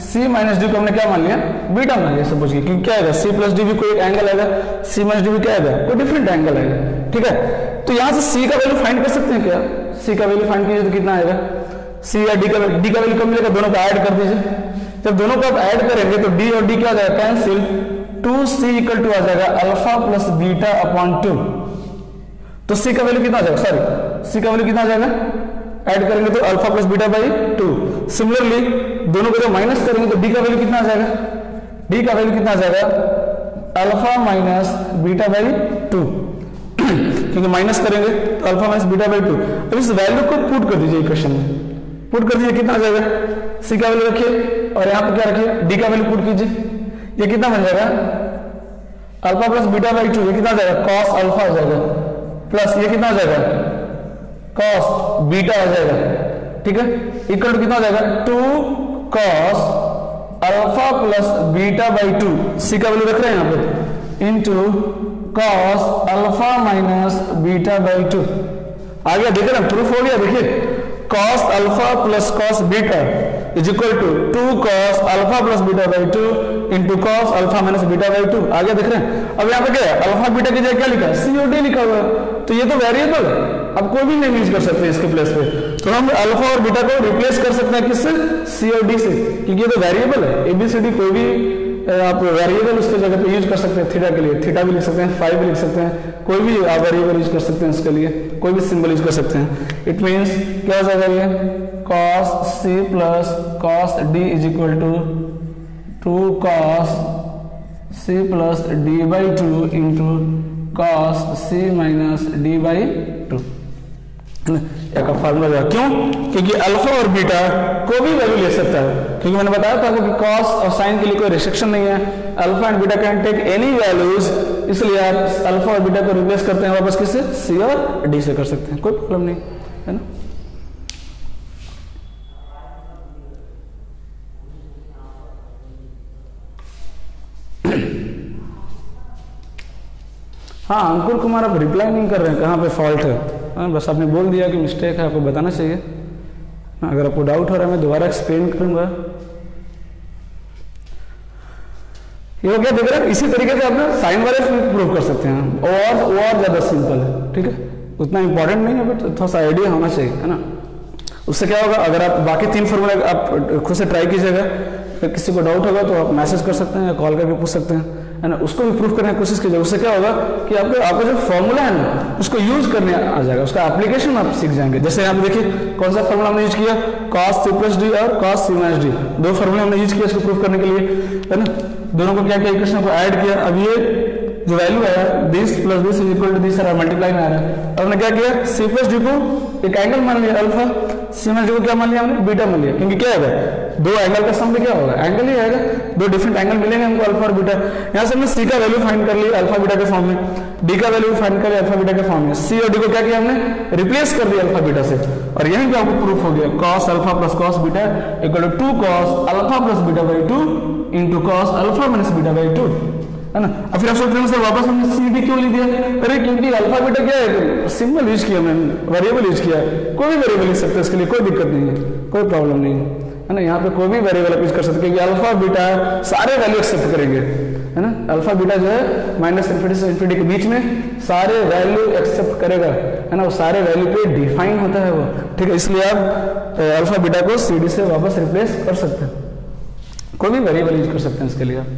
C minus D को हमने क्या मान लिया बीटा मान लिया। सपोज कि क्योंकि क्या आएगा, सी प्लस डी भी कोई एक एंगल आएगा, सी माइनस डी भी क्या आएगा, कोई डिफरेंट एंगल आएगा। ठीक है, तो यहां से सी का वैल्यू फाइंड कर सकते हैं क्या, सी का वैल्यू फाइंड कीजिए तो कितना आएगा, सी या डी का वैल्यू कब मिलेगा, दोनों को ऐड कर दीजिए। जब दोनों को आप ऐड करेंगे तो डी और डी क्या आ जाएगा, कैंसिल, 2c इक्वल टू आ जाएगा अल्फा प्लस बीटा अपॉन 2। तो सी का वैल्यू कितना आ जाएगा, सॉरी सी का वैल्यू कितना आ जाएगा, ऐड करेंगे तो alpha plus beta by 2। Similarly दोनों को जब माइनस करेंगे तो डी का वैल्यू कितना आ जाएगा, डी का वैल्यू कितना आ जाएगा, अल्फा माइनस बीटा बाई 2 क्योंकि माइनस करेंगे तो अल्फा माइनस बीटा बाई 2। अब इस वैल्यू को पुट कर दीजिए इक्वेशन में, पुट कर दीजिए, कितना आ जाएगा, सी का वैल्यू रखिए और यहाँ पे क्या रखिए, डी का वैल्यू पुट कीजिए, ये कितना बन जाएगा, अल्फा प्लस बीटा बाई 2, ये कितना आ जाएगा, कॉस अल्फा आ जाएगा, प्लस ये कितना आ जाएगा, कॉस बीटा आ जाएगा। ठीक है, इक्वल टू कितना आ जाएगा, 2 cos alpha plus beta by 2, C का वैल्यू रख रहे हैं यहाँ पे, into cos alpha minus beta by 2। आ गया, देख रहे हैं, प्रूफ हो गया। देखिए cos alpha plus cos beta is equal to 2 cos alpha plus beta by 2 into cos alpha minus beta by 2। आ गया, देख रहे हैं। अब यहाँ पे क्या है, अल्फा बीटा की जगह क्या लिखा है, सी और डी लिखा हुआ है, तो ये तो वेरिएबल है, अब कोई भी नेम यूज कर सकते हैं इसके प्लेस पे। तो हम अल्फा और बीटा को रिप्लेस कर सकते हैं किससे, सी और डी से, क्योंकि ये तो वेरिएबल है, एबीसीडी कोई भी आप वेरिएबल उसके जगह पे यूज कर सकते हैं। थीटा के लिए थीटा भी लिख सकते हैं, फाई भी लिख सकते हैं, कोई भी आप वेरिएबल यूज कर सकते हैं, इसके लिए कोई भी सिंबल यूज कर सकते हैं। इट मीन्स क्या हो जाएगा, ये cos c plus cos d is equal to 2 cos c plus d by 2 into cos c minus d by 2 का फार्मूला जाएगा। क्यों, क्योंकि अल्फा और बीटा को भी वैल्यू ले सकता है, क्योंकि मैंने बताया था कि कॉस और साइन के लिए कोई रिस्ट्रिक्शन नहीं है, alpha and beta can take any values, इसलिए आप अल्फा और बीटा को रिप्लेस करते हैं वापस किससे, सी और डी से कर सकते हैं, कोई प्रॉब्लम नहीं है ना। हाँ, अंकुर कुमार आप रिप्लाई नहीं कर रहे हैं, कहाँ पे फॉल्ट है, बस आपने बोल दिया कि मिस्टेक है, आपको बताना चाहिए। अगर आपको डाउट हो रहा है मैं दोबारा एक्सप्लेन करूंगा। ये हो गया, देख रहे हैं, इसी तरीके से आप साइन वाले प्रूव कर सकते हैं, और ज्यादा सिंपल है। ठीक है, उतना इंपॉर्टेंट नहीं है, बट थोड़ा सा आइडिया होना चाहिए, है ना। उससे क्या होगा, अगर आप बाकी 3 फॉर्मूला आप खुद से ट्राई कीजिएगा, अगर किसी को डाउट होगा तो आप मैसेज कर सकते हैं या कॉल करके पूछ सकते हैं, है ना। उसको भी प्रूफ करने की कोशिश कीजिए, उससे क्या होगा कि आपको जो फॉर्मूला है ना उसको यूज करने आ जाएगा, उसका एप्लीकेशन आप सीख जाएंगे। जैसे यहाँ पे देखिए कौन सा फॉर्मूला हमने यूज किया, cos c प्लस डी और cos c माइनस डी, 2 फॉर्मूले हमने यूज किया इसको प्रूफ करने के लिए, है ना। दोनों को क्या क्या इक्वेशन को ऐड किया, अब ये जो वैल्यू आया this plus this is equal to this और मल्टीप्लाई में आ रहा है। अब हमने क्या किया, c प्लस डी को एक एंगल मान लिया अल्फा, c माइनस डी को क्या मान लिया हमने, बीटा मान लिया, क्योंकि क्या है 2 एंगल का सम में क्या होगा, एंगल ही आएगा, 2 डिफरेंट एंगल मिलेंगे हमको अल्फा और बीटा। यहाँ से हमने c का वैल्यू फाइंड कर लिया अल्फा बीटा के फॉर्म में, d का वैल्यू फाइंड कर लिया अल्फा बीटा के फॉर्म में, c और d को क्या किया हमने, रिप्लेस कर दिया अल्फा बीटा से, और यहीं पे आपको प्रूफ हो गया cos alpha plus cos beta equal to 2 cos alpha plus beta by 2 into cos alpha minus beta by 2, है ना। अब फिर आप सोचते हैं सर वापस हमने सी डी क्यों लिख दिया, अरे क्योंकि अल्फा बीटा क्या है, सिंबल यूज किया हमने, वेरिएबल यूज किया, कोई भी वेरिएबल लिख सकते हैं, इसके लिए कोई दिक्कत नहीं है, कोई प्रॉब्लम नहीं है ना। यहाँ पे कोई भी वेरिएबल यूज कर सकते हैं, क्योंकि अल्फा बीटा सारे वैल्यू एक्सेप्ट करेंगे, है ना। अल्फा बीटा जो है माइनस इन्फिनिटी से इन्फिनिटी के बीच में सारे वैल्यू एक्सेप्ट करेगा, है ना, वो सारे वैल्यू पे डिफाइन होता है वो, ठीक है। इसलिए आप अल्फा बीटा को सी डी से वापस रिप्लेस कर सकते हैं, कोई भी वेरिएबल यूज कर सकते हैं इसके लिए आप।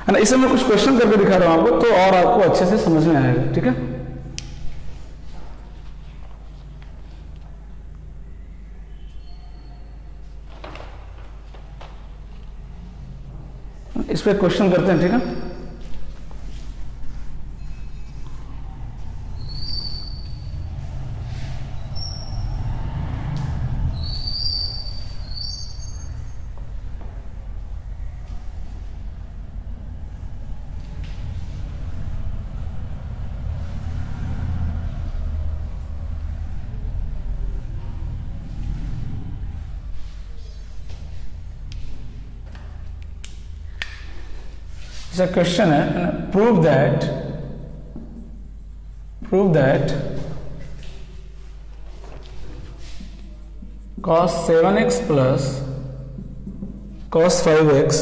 है ना, इसे मैं कुछ क्वेश्चन करके दिखा रहा हूं आपको, तो और आपको अच्छे से समझ में आएगा, ठीक है। इस पे क्वेश्चन करते हैं, ठीक है। जैसा क्वेश्चन है, prove that cos 7x plus cos 5x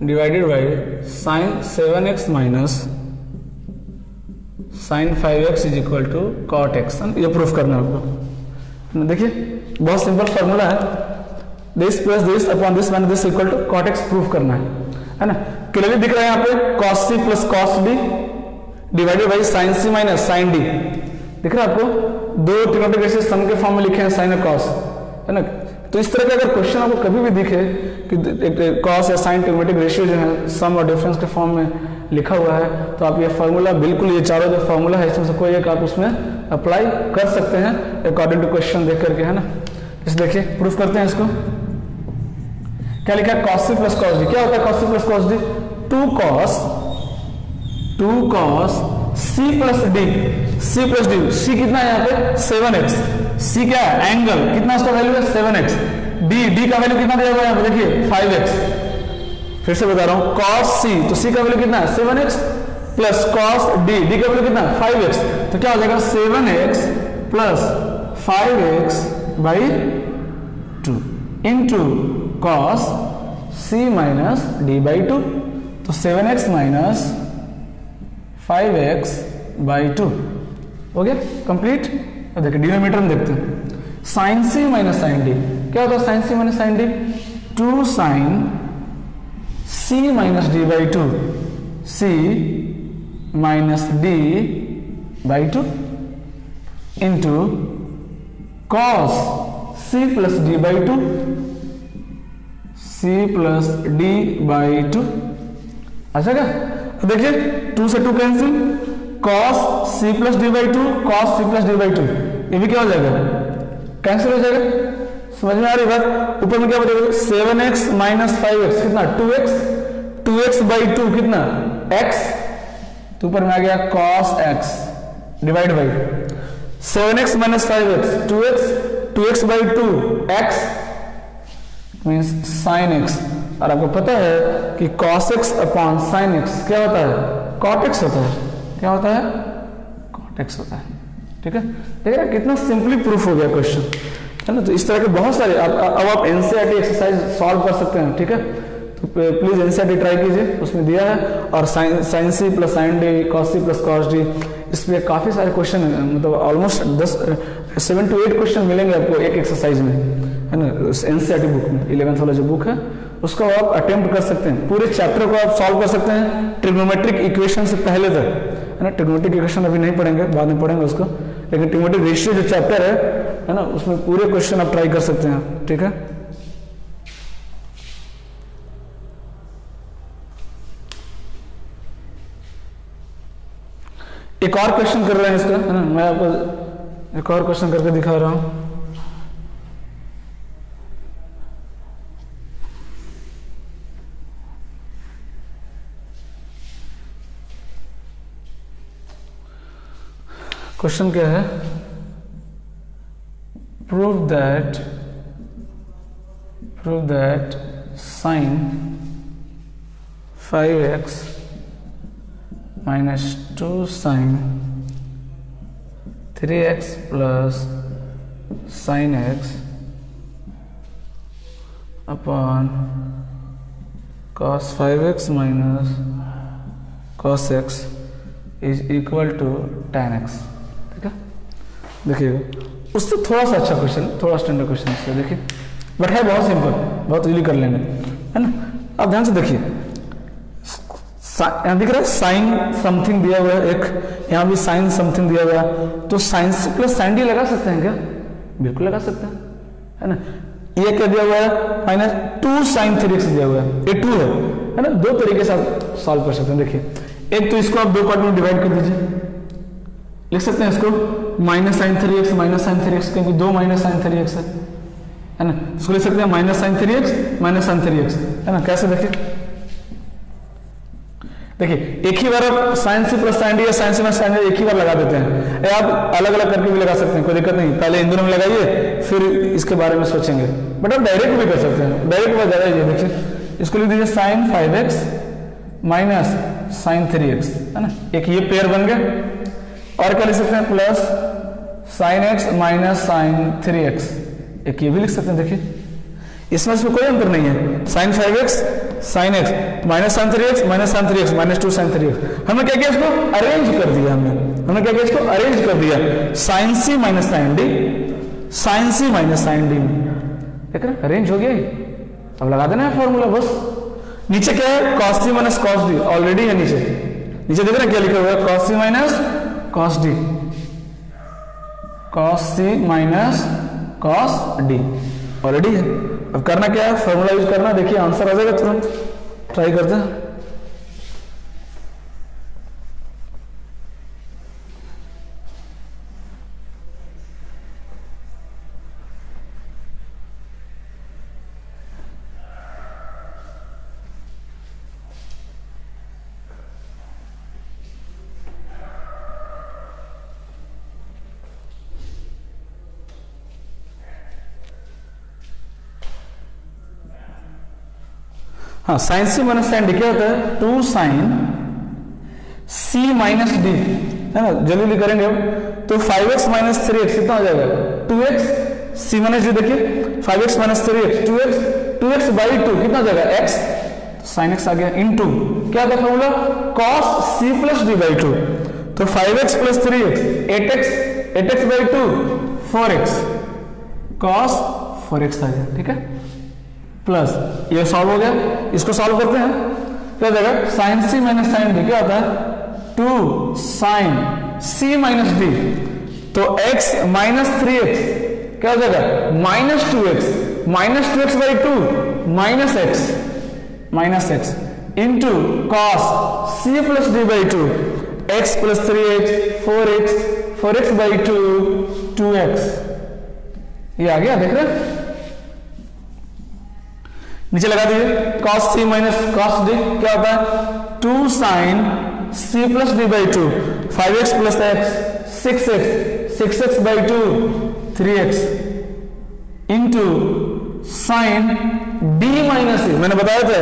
divided by sin 7x minus sin 5x is equal to cot x। ये प्रूफ करना है आपको। देखिए बहुत सिंपल फॉर्मूला है, this plus this upon this minus this equal to cot x proof करना है ना। क्लियरली दिख रहा है यहाँ पे cos c plus cos d divided by sin c minus sin d। दिख रहा है आपको, दो ट्रिग्नोमेट्रिक रेशियो सम के फॉर्म में लिखे हैं साइन और कॉस, है ना। तो इस तरह का अगर क्वेश्चन आपको कभी भी दिखे कि कॉस या साइन ट्रिग्नोमेट्रिक रेशियो जो है सम और डिफरेंस के फॉर्म में लिखा हुआ है, तो आप ये फार्मूला बिल्कुल, ये चारों जो फार्मूला है इसमें से कोई एक आप उसमें अप्लाई कर सकते हैं अकॉर्डिंग टू क्वेश्चन देख करके, है ना। इस देखिए प्रूफ करते हैं इसको। क्या लिखा है, cos C plus cos D. क्या होता है cos C plus cos D, two cos C plus D. C plus D, C कितना है यहाँ पे 7x, सी क्या है एंगल, कितना इसका वैल्यू है 7x। डी का वैल्यू कितना दिया हुआ है यहाँ पे देखिए 5x। फिर से बता रहा हूँ cos c, तो c का वैल्यू कितना है 7x plus cos d, d का वैल्यू कितना है 5x। तो क्या हो जाएगा 7x plus 5x by 2 into cos c minus d by 2। तो 7x माइनस 5x बाई 2 हो गया कंप्लीट। अब देखिए डिनोमिनेटर में देखते हैं, sine C minus sine D. क्या होता है sine C minus sine D, 2 sine C minus D by 2, C minus D by 2 into cos C plus D by 2, C plus D by 2। अच्छा क्या, तो देखिए 2 से 2 cancel, cos c plus D by 2, cos c plus D by 2, ये भी क्या हो जाएगा कैंसिल हो जाएगा। समझ में आ रही बात। ऊपर में क्या बचेगा 7x माइनस 5x कितना 2x बाई 2 कितना x, तो ऊपर में आ गया cos x divide by 7x minus 5x 2x by 2 x means sin x। और आपको पता है कि cos x upon sin x क्या होता है cot x होता है। क्या होता है cot x होता है। ठीक है, देखिए कितना सिंपली प्रूफ हो गया क्वेश्चन, है ना। तो इस तरह के बहुत सारे अब आप एनसीईआरटी एक्सरसाइज सॉल्व कर सकते हैं। ठीक है, तो प्लीज एनसीईआरटी ट्राई कीजिए, उसमें दिया है। और sine C plus sine D, cos C plus cos D, इसमें काफी सारे क्वेश्चन मतलब ऑलमोस्ट 7 to 8 क्वेश्चन मिलेंगे आपको एक एक्सरसाइज में, है ना। एनसीईआरटी बुक में 11th वाला जो बुक है उसको आप अटेम्प्ट कर सकते हैं, पूरे चैप्टर को आप सॉल्व कर सकते हैं ट्रिग्नोमेट्रिक इक्वेशन से पहले तक, है ना। ट्रिग्नोमेट्रिक इक्वेशन अभी नहीं पढ़ेंगे, बाद में पढ़ेंगे उसको, लेकिन ट्रिग्नोमेट्रिक रेशियो जो चैप्टर है ना, उसमें पूरे क्वेश्चन आप ट्राई कर सकते हैं। ठीक है, एक और क्वेश्चन कर रहे हैं इसका, है ना। मैं आपको एक और क्वेश्चन करके दिखा रहा हूं। क्वेश्चन क्या है, prove that sine 5x minus 2 sine 3x plus sine x upon cos 5x minus cos x is equal to tan x। ठीक है, देखिएगा उससे थोड़ा सा अच्छा क्वेश्चन, थोड़ा स्टैंडर्ड क्वेश्चन से देखिए, बट है बहुत सिंपल, बहुत इजीली कर लेंगे, है ना। अब ध्यान से देखिए, यहाँ दिख रहा है साइन समथिंग दिया हुआ है, एक यहाँ भी साइन समथिंग दिया हुआ है, तो साइन प्लस साइन डी लगा सकते हैं क्या, बिल्कुल लगा सकते हैं, है ना। ये क्या दिया हुआ है माइनस 2 साइन 3x दिया हुआ है, ये 2 है ना। दो तरीके से आप सॉल्व कर सकते हैं। देखिए एक तो इसको आप 2 पार्ट में डिवाइड कर दीजिए, लिख सकते हैं इसको माइनस साइन 3x क्योंकि 2 माइनस साइन 3x है ना। इसको लिख सकते हैं minus sine 3x minus sine 3x, है ना। कैसे देखिए एक ही बार आप sine C plus sine D या sine C plus sine D एक ही बार लगा देते हैं, या आप अलग अलग करके भी लगा सकते हैं, कोई दिक्कत नहीं। पहले इन दोनों में लगाइए फिर इसके बारे में सोचेंगे, बट आप डायरेक्ट भी कर सकते हैं। डायरेक्ट बात ज्यादा है, देखिए इसको लिख दीजिए sign 5x minus sine 3x, है ना, एक ये पेयर बन गया। और क्या लिख सकते हैं, plus sine x minus sine 3x, एक ये भी लिख सकते हैं। देखिए इसमें कोई अंतर नहीं है, sine 5x sine x minus sine 3x minus sine 3x minus 2 sine 3x। हमने क्या किया, इसको अरेंज कर दिया, हमने क्या किया, इसको अरेंज कर दिया, sine c minus sine d, sine c minus sine d, देख रहे अरेंज हो गया। अब लगा देना है फॉर्मूला बस। नीचे क्या है, cos c minus cos d already है नीचे, नीचे देख रहे क्या लिखा हुआ है, cos c minus cos d, cos c minus cos d already है। अब करना क्या है, फॉर्मूला यूज करना, देखिए आंसर आ जाएगा तुरंत। ट्राई करते हैं। हाँ, sign C minus sine D क्या होता है, 2 साइन सी माइनस डी, है ना, जल्दी करेंगे अब। तो 5x माइनस 3x कितना हो जाएगा, 2x सी माइनस डी, देखिए 5x minus 3x 2x by 2 कितना हो जाएगा, x साइन x आ गया, इनटू क्या था formula, cos c plus D by 2। तो 5x plus 3x 8x by 2 4x cos 4x आ गया, ठीक है। प्लस ये सॉल्व हो गया, इसको सॉल्व करते हैं, क्या जाएगा, sine C minus sine D क्या होता है, 2 साइन सी माइनस डी। तो x माइनस 3x क्या हो जाएगा, minus 2x by 2 minus x into cos C plus D by 2 x plus 3x 4x by 2x। ये आ गया, देख रहे नीचे लगा दीजिए, cos c minus cos d क्या होता है, 2 sine c plus D by 2 5x plus x 6x by 2 3x into sine d minus c। मैंने बताया था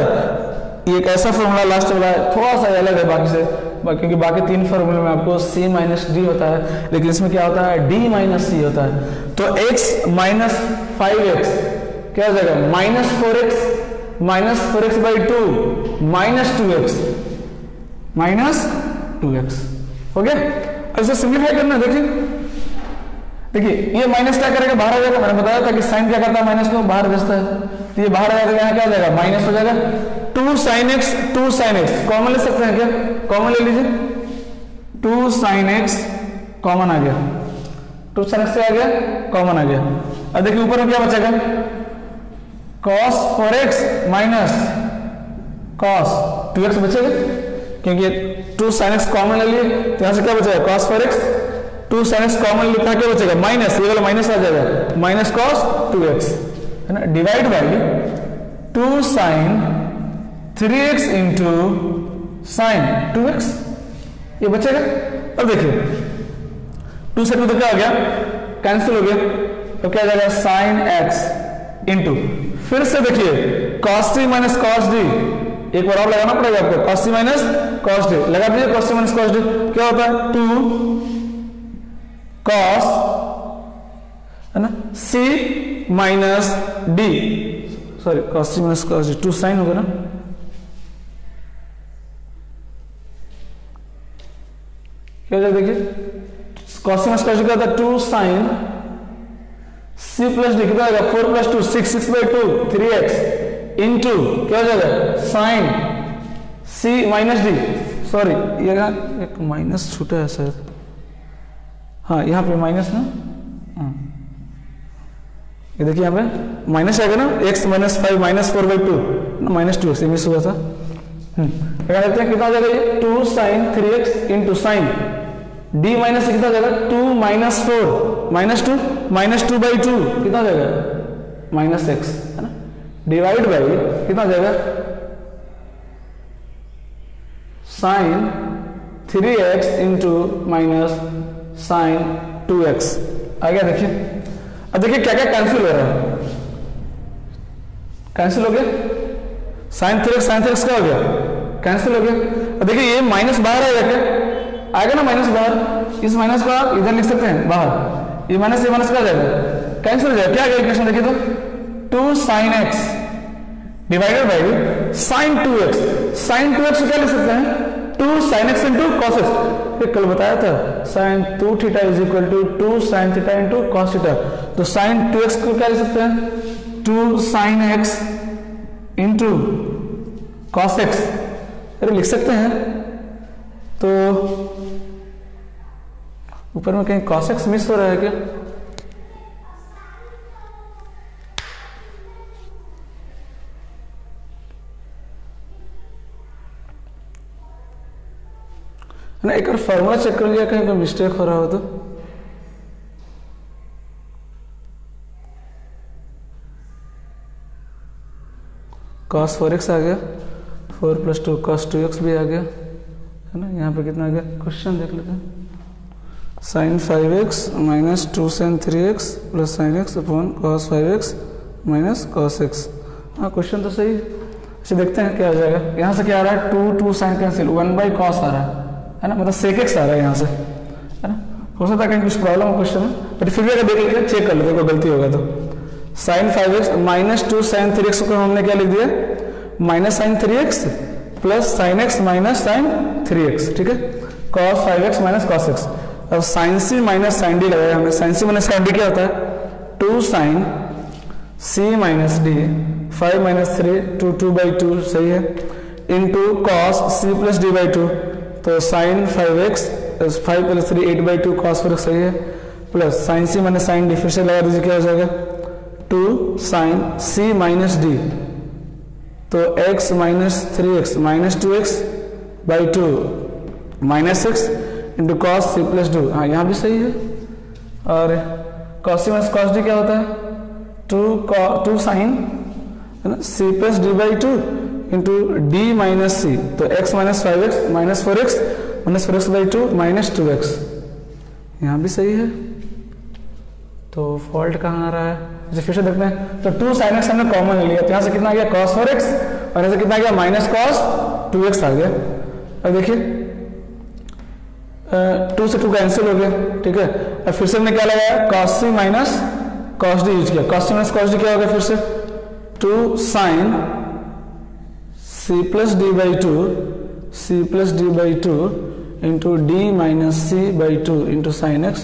ये एक ऐसा फॉर्मूला लास्ट वाला है, थोड़ा सा अलग है बाकी से, क्योंकि बाकी 3 फॉर्मूले में आपको c माइनस d होता है, लेकिन इसमें क्या होता है, d माइनस c होता है। तो x माइनस 5x क्या हो जाएगा, minus 4x by 2 minus 2x हो गया। अब इसे सिंप्लीफाई करना, देखिए ये माइनस क्या करेगा, बाहर आ जाएगा। मैंने बताया था कि साइन क्या करता है, माइनस को बाहर भेजता है, तो ये बाहर आ जाएगा, यहाँ क्या हो जाएगा, माइनस हो जाएगा। 2 साइन x कॉमन ले सकते हैं क्या, कॉमन ले लीजिए, 2 साइन x कॉमन आ गया, 2 साइन x से आ गया, कॉमन आ गया। अब देखिए ऊपर में क्या बचेगा, cos 4x minus cos 2x बचेगा, क्योंकि 2 sin x कॉमन ले लिए, तो यहां से क्या बचेगा, cos 4x 2 sin x common लेता है, क्या बचेगा, माइनस, ये वाला माइनस आ जाएगा, माइनस cos 2x, है ना, divide by 2 sin 3x into sin 2x, ये बचेगा। अब देखिए 2 से 2 तो क्या हो गया, कैंसिल हो गया, तो क्या आ जाएगा, sin x इंटू, फिर से देखिए cos c minus cos d, एक बार और लगाना पड़ेगा आपको, cos c minus cos d लगा दीजिए, cos c minus cos d क्या होता है, 2 cos, है ना, c minus d, sorry cos c minus cos d 2 sine होगा ना, क्या हो जाएगा, देखिए cos c minus cos d क्या होता है, 2 साइन c प्लस डी कितना आएगा, 4 प्लस 2 6 बाई 2 3x इंटू क्या हो जाएगा, sine c minus D, sorry ये एक माइनस छूटा है सर, हाँ यहाँ पे माइनस ना, ये देखिए यहाँ पे माइनस आएगा ना, x minus 5 minus 4 by 2 minus 2x miss हुआ था। लगा देते हैं, कितना हो जाएगा ये, 2 sine 3x into sine d minus कितना हो जाएगा, 2 माइनस 4 माइनस 2 बाई 2 कितना हो जाएगा, माइनस x, है ना, डिवाइड बाई कितना हो जाएगा, sine 3x into minus sine 2x आ गया। देखिए अब देखिए क्या क्या कैंसिल हो रहा है, कैंसिल हो गया, साइन 3x क्या हो गया, कैंसिल हो गया। और देखिए ये माइनस बाहर आएगा क्या, आएगा ना माइनस बाहर, इस माइनस को आप इधर लिख सकते हैं बाहर, ये माइनस का जाएगा, कैंसिल हो जाएगा। क्या आएगा इक्वेशन देखिए तो 2 sin x divided by sin 2x, sin 2x को क्या लिख सकते हैं 2 sin x into cos x, ये कल बताया था sin 2 theta is equal to 2 sin theta into cos theta, तो sin 2x को क्या लिख सकते हैं 2 sin x into cos x, अरे लिख सकते हैं। तो ऊपर में कहीं cos x मिस हो रहा है क्या, ना एक बार फॉर्मूला चेक कर लिया कहीं कोई मिस्टेक हो रहा हो तो। cos 4x आ गया, 4 + 2 cos 2x भी आ गया है ना। यहाँ पे कितना आ गया, क्वेश्चन देख लेते हैं। sin 5x minus 2 sin 3x plus sin x upon cos 5x minus cos x। हाँ क्वेश्चन तो सही है। अच्छा देखते हैं क्या आ जाएगा। यहाँ से क्या आ रहा है 2 sin कैंसिल 1/cos आ रहा है ना, मतलब sec x आ रहा है यहाँ से है ना। हो सकता है कहीं कुछ प्रॉब्लम हो क्वेश्चन में, बट फिर भी अगर देख लेते चेक कर लेते कोई गलती होगा तो। sin 5x minus 2 sin 3x को हमने क्या लिख दिया minus sin 3x plus sin x minus sin 3x, ठीक है। cos 5x minus cos x, अब sin c minus sin d लगाया हमने। sin c minus sin d क्या होता है 2 sin c minus d, 5 minus 3 2/2 सही है, into cos c plus d/2, तो sin 5x 5 + 3 8/2 cos 4x सही है, plus sin c minus sin d, फिर से लगा दीजिए क्या हो जाएगा 2 sin c माइनस d, तो x minus 3x minus 2x/2 minus x into cos c plus 2, हाँ यहाँ भी सही है। और cos c minus cos d क्या होता है 2 sin है ना c plus d/2 into d minus C, तो x minus 5x minus 4x minus 4x/2 minus 2x, यहाँ भी सही है। तो फॉल्ट कहाँ आ रहा है, जैसे फिर से देखते हैं तो 2 sin x हमने कॉमन ले लिया, तो यहाँ से कितना आ गया cos 4x और यहाँ से कितना आ गया माइनस cos 2x आ गया। अब देखिए 2 से 2 कैंसिल हो गया, ठीक है। अब फिर से हमने क्या लगाया cos c minus cos d use किया, cos c minus cos d क्या हो गया फिर से 2 sin c plus d/2 into d minus c/2 into sin x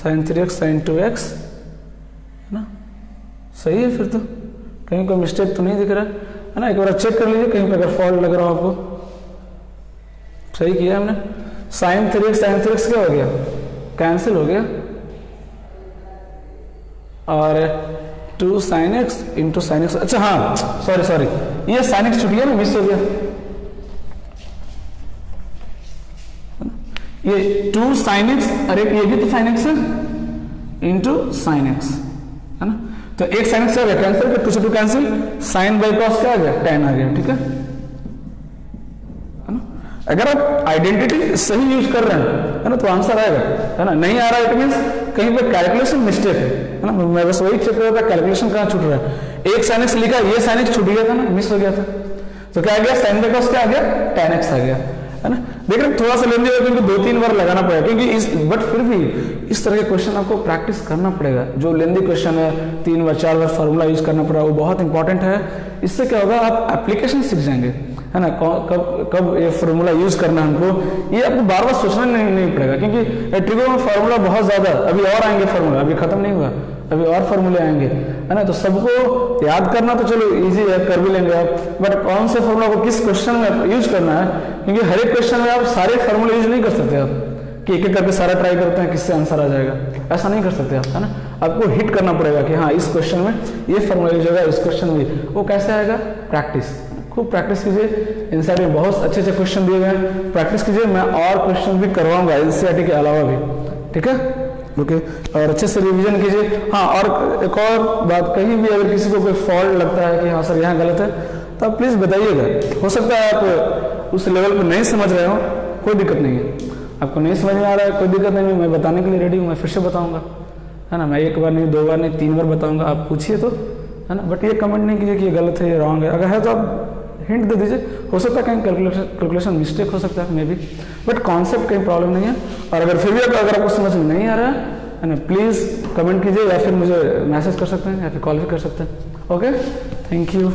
sin 3x sin 2x है ना, सही है। फिर तो कहीं कोई मिस्टेक तो नहीं दिख रहा है ना, एक बार चेक कर लीजिए कहीं पे अगर फॉल्ट लग रहा हो आपको। सही किया हमने, sin 3x क्या हो गया कैंसिल हो गया, और 2 sin x into sin x, अच्छा हाँ सॉरी ये sin x छूट गया ना, मिस हो गया। ये 2 sin x, अरे ये भी तो sin x है इंटू sin x है ना, तो एक sin x आ गया कैंसिल, 2 से 2 कैंसिल, sin/cos क्या आ गया tan आ गया, ठीक है ना। अगर आप आइडेंटिटी सही यूज कर रहे हैं है ना तो आंसर आएगा है ना, नहीं आ रहा है इट मींस कहीं पे कैलकुलेशन मिस्टेक है ना। मैं बस वही चेक कर रहा था कैलकुलेशन कहाँ छूट रहा है, एक sin x लिखा ये sin x छूट गया था ना, मिस हो गया था, तो क्या आ गया sin/cos क्या आ गया tan x आ गया है ना। देख रहे थोड़ा सा लेंदी होगा क्योंकि 2-3 बार लगाना पड़ेगा, क्योंकि बट फिर भी इस तरह के क्वेश्चन आपको प्रैक्टिस करना पड़ेगा। जो लेंदी क्वेश्चन है 3 बार 4 बार फार्मूला यूज करना पड़ेगा, वो बहुत इंपॉर्टेंट है। इससे क्या होगा आप एप्लीकेशन सीख जाएंगे है ना, कब ये फार्मूला यूज करना है हमको, ये आपको बार बार सोचना नहीं पड़ेगा, क्योंकि ट्रिगो में फार्मूला बहुत ज्यादा, अभी और आएंगे फार्मूला, अभी खत्म नहीं हुआ, अभी और फार्मूले आएंगे है ना। तो सबको याद करना तो चलो इजी है, कर भी लेंगे आप, बट कौन से फार्मूला को किस क्वेश्चन में यूज करना है, क्योंकि हर एक क्वेश्चन में आप सारे फार्मूले यूज नहीं कर सकते आप कि एक करके सारा ट्राई करते हैं किससे आंसर आ जाएगा, ऐसा नहीं कर सकते आप है ना। आपको हिट करना पड़ेगा कि हाँ इस क्वेश्चन में ये फार्मूला यूज होगा, इस क्वेश्चन में वो कैसे आएगा, प्रैक्टिस, खूब प्रैक्टिस कीजिए। एनसीईआरटी में बहुत अच्छे प्रश्न दिए गए हैं, प्रैक्टिस कीजिए। मैं और क्वेश्चन भी करवाऊंगा एनसीईआरटी के अलावा भी, ठीक है ओके। और अच्छे से रिवीजन कीजिए। हाँ और एक और बात, कहीं भी अगर किसी को कोई फॉल्ट लगता है कि हाँ सर यहाँ गलत है, तो आप प्लीज़ बताइएगा। हो सकता है आप उस लेवल पर नहीं समझ रहे हो, कोई दिक्कत नहीं है, आपको नहीं समझ में आ रहा है कोई दिक्कत नहीं, मैं बताने के लिए रेडी हूँ, मैं फिर से बताऊँगा है ना। मैं एक बार नहीं, 2 बार नहीं, 3 बार बताऊँगा, आप पूछिए तो है ना। बट ये कमेंट नहीं कीजिए कि ये गलत है, ये रॉन्ग है। अगर है तो आप हिंट दे दीजिए, हो सकता है कहीं कैलकुलेशन मिस्टेक हो सकता है मे बी, बट कॉन्सेप्ट कहीं प्रॉब्लम नहीं है। और अगर फिर भी अगर आपको समझ में नहीं आ रहा है ना, प्लीज़ कमेंट कीजिए या फिर मुझे मैसेज कर सकते हैं या फिर कॉल भी कर सकते हैं। Okay, thank you.